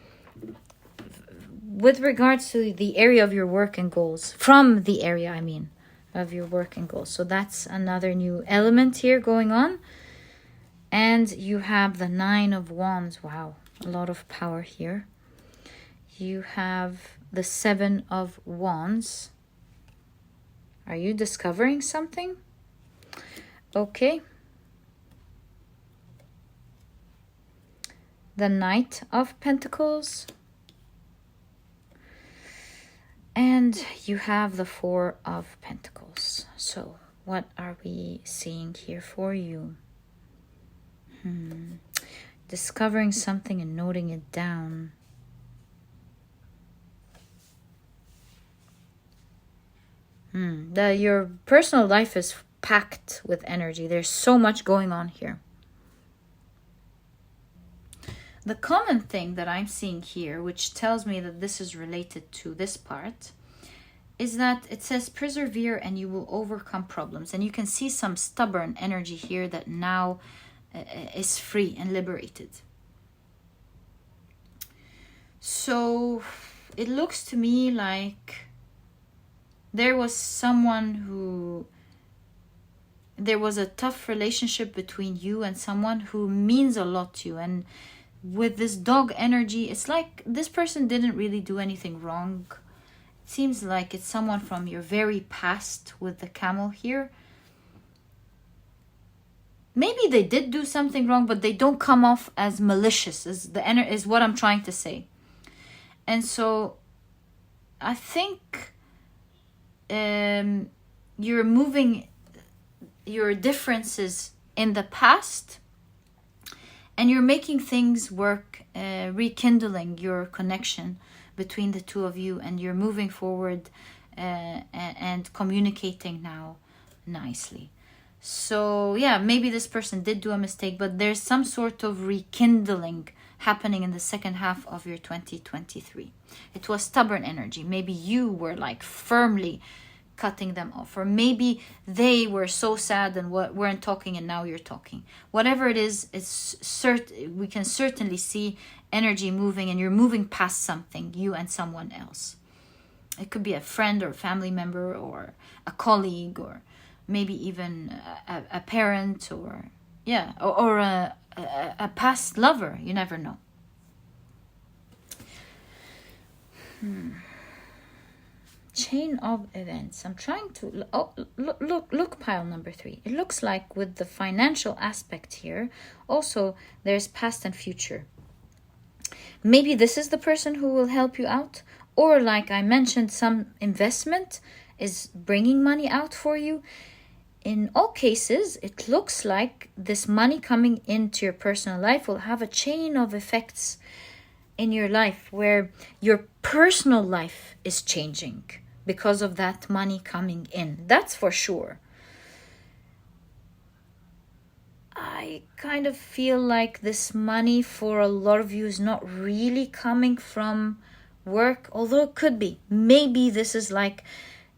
with regards to the area of your work and goals. From the area, I mean, of your work and goals. So that's another new element here going on. And you have the 9 of Wands. Wow. A lot of power here. You have the 7 of Wands. Are you discovering something? Okay. The Knight of Pentacles. And you have the 4 of Pentacles. So what are we seeing here for you? Discovering something and noting it down. Your personal life is packed with energy. There's so much going on here. The common thing that I'm seeing here, which tells me that this is related to this part, is that it says persevere and you will overcome problems. And you can see some stubborn energy here that now is free and liberated. So it looks to me like there was a tough relationship between you and someone who means a lot to you. And with this dog energy, it's like this person didn't really do anything wrong. It seems like it's someone from your very past with the camel here. Maybe they did do something wrong, but they don't come off as malicious is what I'm trying to say. And so I think you're moving your differences in the past and you're making things work, rekindling your connection between the two of you, and you're moving forward and communicating now nicely. So yeah, maybe this person did do a mistake, but there's some sort of rekindling happening in the second half of your 2023. It was stubborn energy. Maybe you were like firmly cutting them off, or maybe they were so sad and weren't talking and now you're talking. Whatever it is, we can certainly see energy moving, and you're moving past something, you and someone else. It could be a friend or a family member or a colleague, or maybe even a parent, or a past lover. You never know. Chain of events. I'm trying to look pile number 3. It looks like with the financial aspect here, also there's past and future. Maybe this is the person who will help you out, or like I mentioned, some investment is bringing money out for you. In all cases, it looks like this money coming into your personal life will have a chain of effects in your life where your personal life is changing because of that money coming in. That's for sure. I kind of feel like this money for a lot of you is not really coming from work, although it could be. Maybe this is like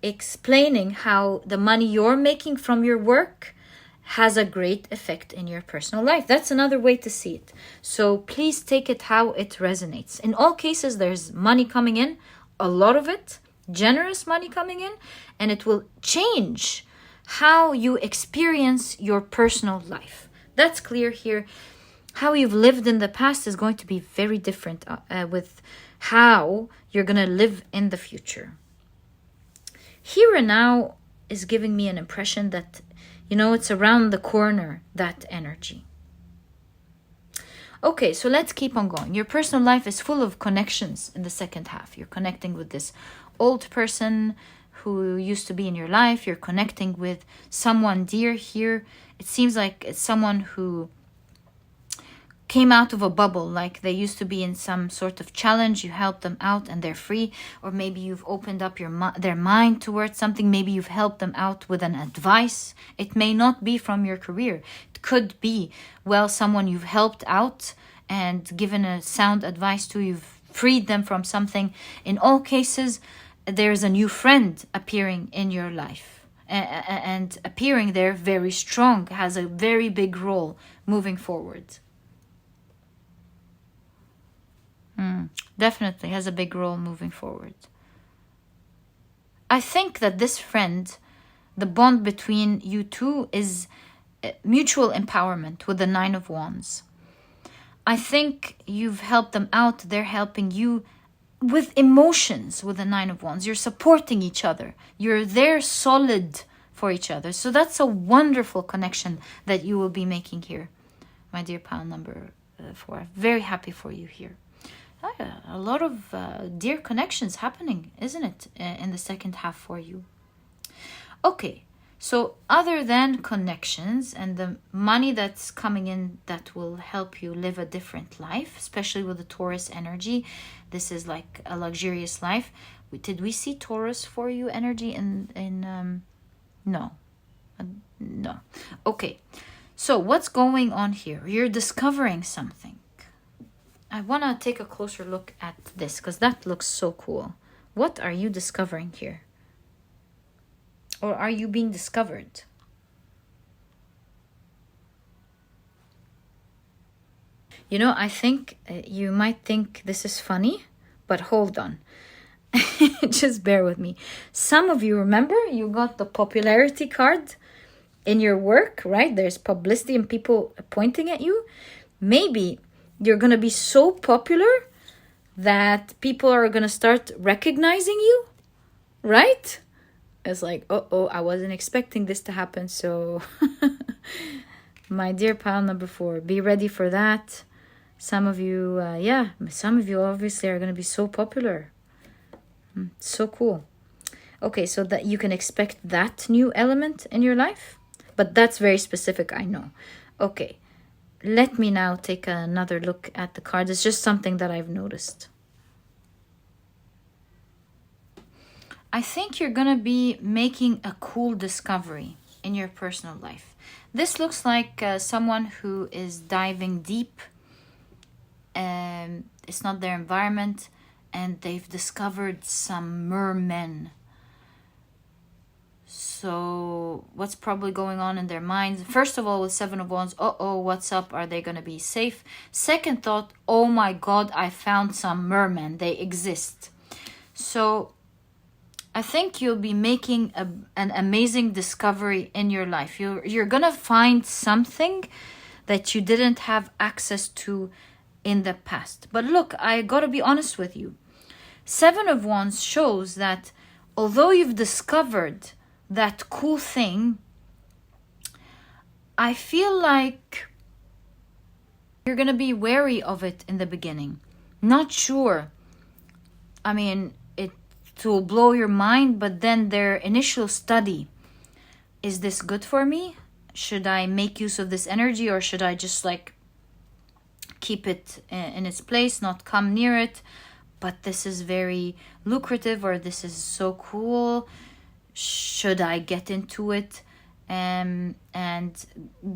explaining how the money you're making from your work has a great effect in your personal life. That's another way to see it. So please take it how it resonates. In all cases, there's money coming in, a lot of it, generous money coming in, and it will change how you experience your personal life. That's clear here. How you've lived in the past is going to be very different with how you're going to live in the future. Here and now is giving me an impression that, it's around the corner, that energy. Okay, so let's keep on going. Your personal life is full of connections in the second half. You're connecting with this old person who used to be in your life. You're connecting with someone dear here. It seems like it's someone who came out of a bubble, like they used to be in some sort of challenge. You helped them out and they're free. Or maybe you've opened up their mind towards something. Maybe you've helped them out with an advice. It may not be from your career. It could be, someone you've helped out and given a sound advice to. You've freed them from something. In all cases, there's a new friend appearing in your life. And appearing there very strong, has a very big role moving forward. Definitely has a big role moving forward. I think that this friend, the bond between you two is mutual empowerment with the 9 of Wands. I think you've helped them out. They're helping you with emotions with the 9 of Wands. You're supporting each other. You're there solid for each other. So that's a wonderful connection that you will be making here, my dear pile number 4. Very happy for you here. A lot of dear connections happening, isn't it, in the second half for you? Okay, So other than connections and the money that's coming in that will help you live a different life, especially with the Taurus energy, this is like a luxurious life. Did we see Taurus for you energy in no. No. Okay. So what's going on here? You're discovering something. I want to take a closer look at this because that looks so cool. What are you discovering here? Or are you being discovered? You know, I think you might think this is funny, but hold on. Just bear with me. Some of you remember you got the popularity card in your work, right? There's publicity and people pointing at you. Maybe you're going to be so popular that people are going to start recognizing you, right? It's like, oh, I wasn't expecting this to happen. So, my dear pile number 4, be ready for that. Some of you, some of you obviously are going to be so popular. So cool. Okay, so that you can expect that new element in your life. But that's very specific, I know. Okay, let me now take another look at the card. It's just something that I've noticed. I think you're going to be making a cool discovery in your personal life. This looks like someone who is diving deep. It's not their environment. And they've discovered some mermen. So what's probably going on in their minds? First of all, with 7 of Wands, what's up? Are they going to be safe? Second thought, oh my God, I found some mermen. They exist. So I think you'll be making an amazing discovery in your life. You're going to find something that you didn't have access to in the past. But look, I got to be honest with you. 7 of Wands shows that although you've discovered that cool thing, I feel like you're going to be wary of it in the beginning. Not sure. I mean, it will blow your mind, but then their initial study. Is this good for me? Should I make use of this energy, or should I just like keep it in its place, not come near it? But this is very lucrative, or this is so cool. Should I get into it and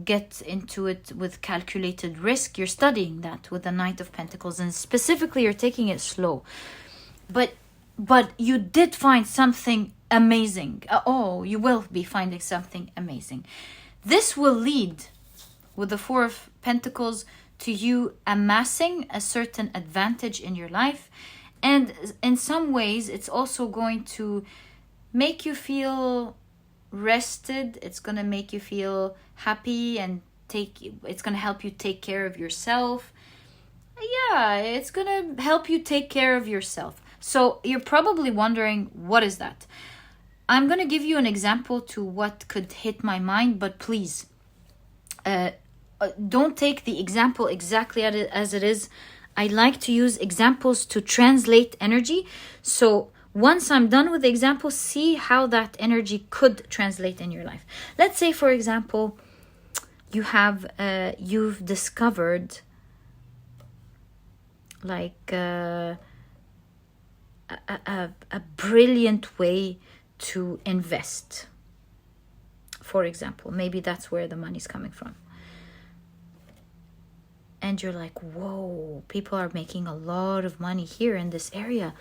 get into it with calculated risk? You're studying that with the Knight of Pentacles, and specifically you're taking it slow. But you did find something amazing. You will be finding something amazing. This will lead, with the 4 of Pentacles, to you amassing a certain advantage in your life. And in some ways, it's also going to make you feel rested. It's going to make you feel happy and it's going to help you take care of yourself. Yeah, it's going to help you take care of yourself. So you're probably wondering, what is that? I'm going to give you an example to what could hit my mind, but please, don't take the example exactly as it is. I like to use examples to translate energy. So once I'm done with the example, see how that energy could translate in your life. Let's say, for example, you've discovered like a brilliant way to invest. For example, maybe that's where the money's coming from. And you're like, whoa, people are making a lot of money here in this area,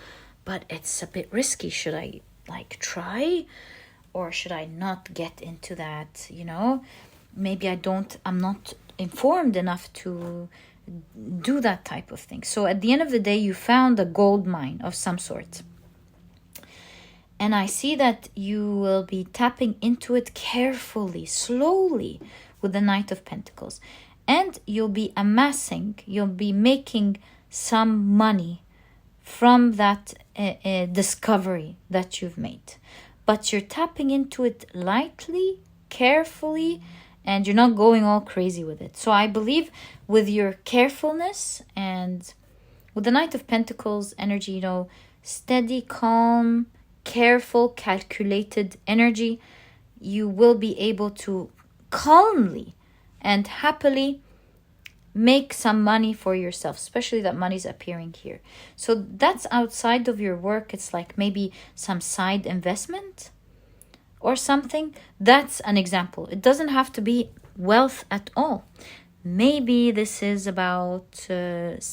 but it's a bit risky. Should I like try, or should I not get into that? Maybe I'm not informed enough to do that type of thing. So at the end of the day, you found a gold mine of some sort. And I see that you will be tapping into it carefully, slowly, with the Knight of Pentacles. And you'll be making some money from that discovery that you've made. But you're tapping into it lightly, carefully, and you're not going all crazy with it. So I believe with your carefulness and with the Knight of Pentacles energy, steady, calm, careful, calculated energy, you will be able to calmly and happily make some money for yourself, especially that money's appearing here. So that's outside of your work. It's like maybe some side investment or something. That's an example. It doesn't have to be wealth at all. Maybe this is about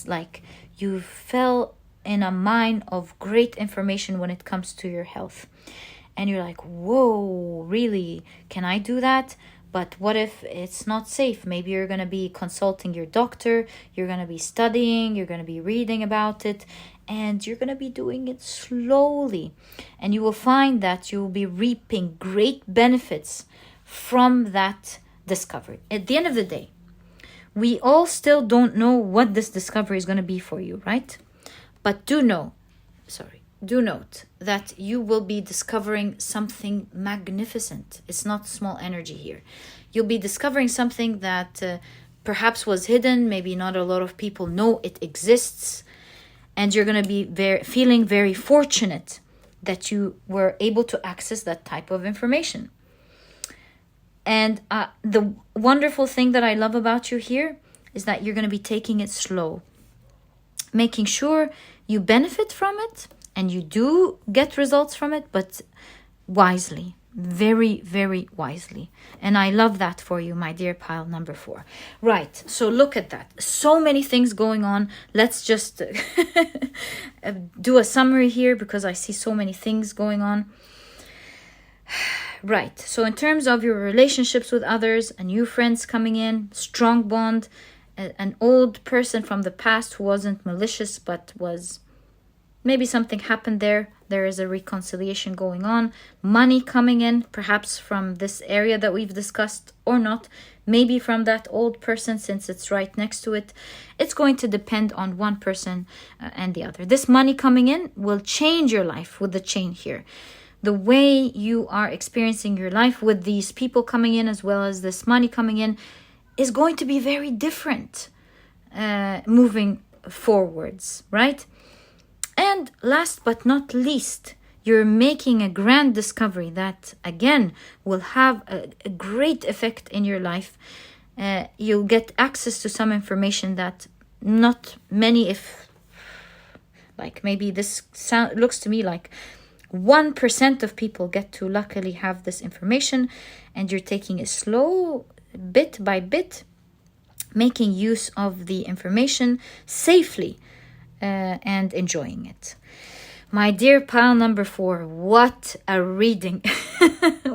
like you fell in a mine of great information when it comes to your health. And you're like, whoa, really? Can I do that? But what if it's not safe? Maybe you're going to be consulting your doctor, you're going to be studying, you're going to be reading about it, and you're going to be doing it slowly. And you will find that you will be reaping great benefits from that discovery. At the end of the day, we all still don't know what this discovery is going to be for you, right? But do note that you will be discovering something magnificent. It's not small energy here. You'll be discovering something that perhaps was hidden. Maybe not a lot of people know it exists. And you're going to be feeling very fortunate that you were able to access that type of information. And the wonderful thing that I love about you here is that you're going to be taking it slow, making sure you benefit from it and you do get results from it, but wisely, very, very wisely. And I love that for you, my dear pile number 4. Right, so look at that. So many things going on. Let's just do a summary here because I see so many things going on. Right, so in terms of your relationships with others, a new friends coming in, strong bond, an old person from the past who wasn't malicious but was, maybe something happened there. There is a reconciliation going on. Money coming in, perhaps from this area that we've discussed or not. Maybe from that old person since it's right next to it. It's going to depend on one person and the other. This money coming in will change your life with the chain here. The way you are experiencing your life with these people coming in as well as this money coming in is going to be very different moving forwards, right? And last but not least, you're making a grand discovery that, again, will have a great effect in your life. You'll get access to some information that not many, if like maybe this looks to me like 1% of people get to luckily have this information, and you're taking it slow, bit by bit, making use of the information safely and enjoying it. My dear pile number 4, what a reading.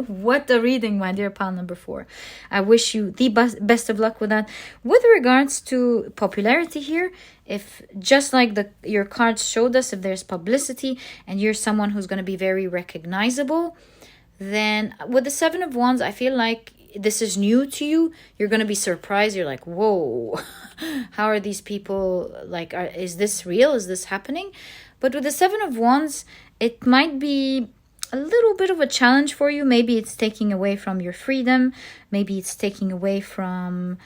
What a reading, my dear pile number 4. I wish you the best of luck with that. With regards to popularity here, if just like your cards showed us, if there's publicity and you're someone who's going to be very recognizable, then with the 7 of Wands, I feel like this is new to you. You're going to be surprised. You're like, whoa, how are these people, like, is this real? Is this happening? But with the 7 of Wands, it might be a little bit of a challenge for you. Maybe it's taking away from your freedom. Maybe it's taking away from,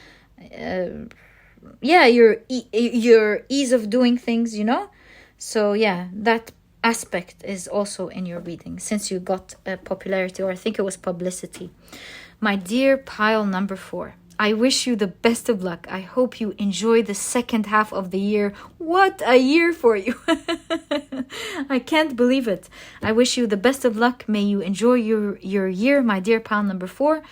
your ease of doing things, you know? So yeah, that aspect is also in your reading since you got popularity, or I think it was publicity. My dear pile number 4, I wish you the best of luck. I hope you enjoy the second half of the year. What a year for you. I can't believe it. I wish you the best of luck. May you enjoy your year, my dear pile number 4.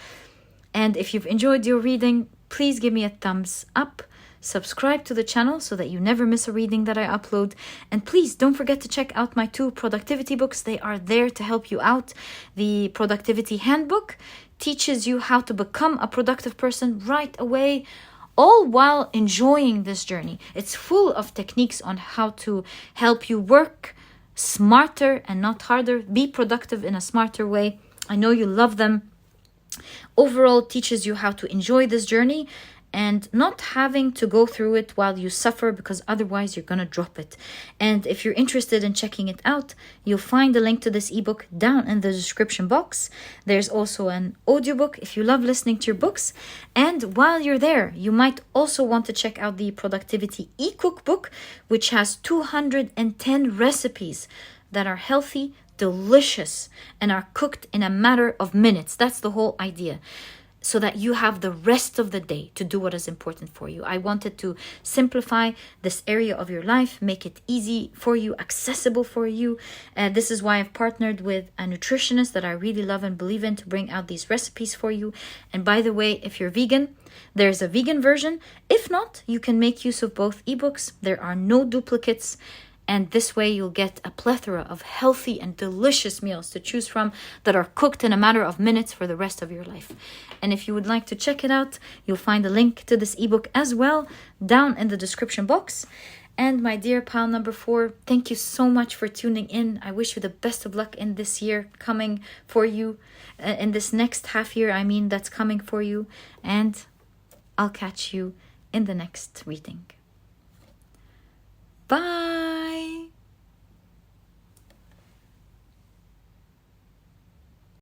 And if you've enjoyed your reading, please give me a thumbs up. Subscribe to the channel so that you never miss a reading that I upload. And please don't forget to check out my 2 productivity books. They are there to help you out. The Productivity Handbook teaches you how to become a productive person right away, all while enjoying this journey. It's full of techniques on how to help you work smarter and not harder, be productive in a smarter way. I know you love them. Overall, teaches you how to enjoy this journey and not having to go through it while you suffer, because otherwise you're going to drop it. And if you're interested in checking it out, you'll find the link to this ebook down in the description box. There's also an audiobook if you love listening to your books. And while you're there, you might also want to check out the Productivity e-cookbook, which has 210 recipes that are healthy, delicious and are cooked in a matter of minutes. That's the whole idea. So that you have the rest of the day to do what is important for you. I wanted to simplify this area of your life, make it easy for you, accessible for you. This is why I've partnered with a nutritionist that I really love and believe in to bring out these recipes for you. And by the way, if you're vegan, there's a vegan version. If not, you can make use of both ebooks. There are no duplicates. And this way you'll get a plethora of healthy and delicious meals to choose from that are cooked in a matter of minutes for the rest of your life. And if you would like to check it out, you'll find a link to this ebook as well down in the description box. And my dear pile number 4, thank you so much for tuning in. I wish you the best of luck in this year coming for you, in this next half year, that's coming for you. And I'll catch you in the next reading. Bye!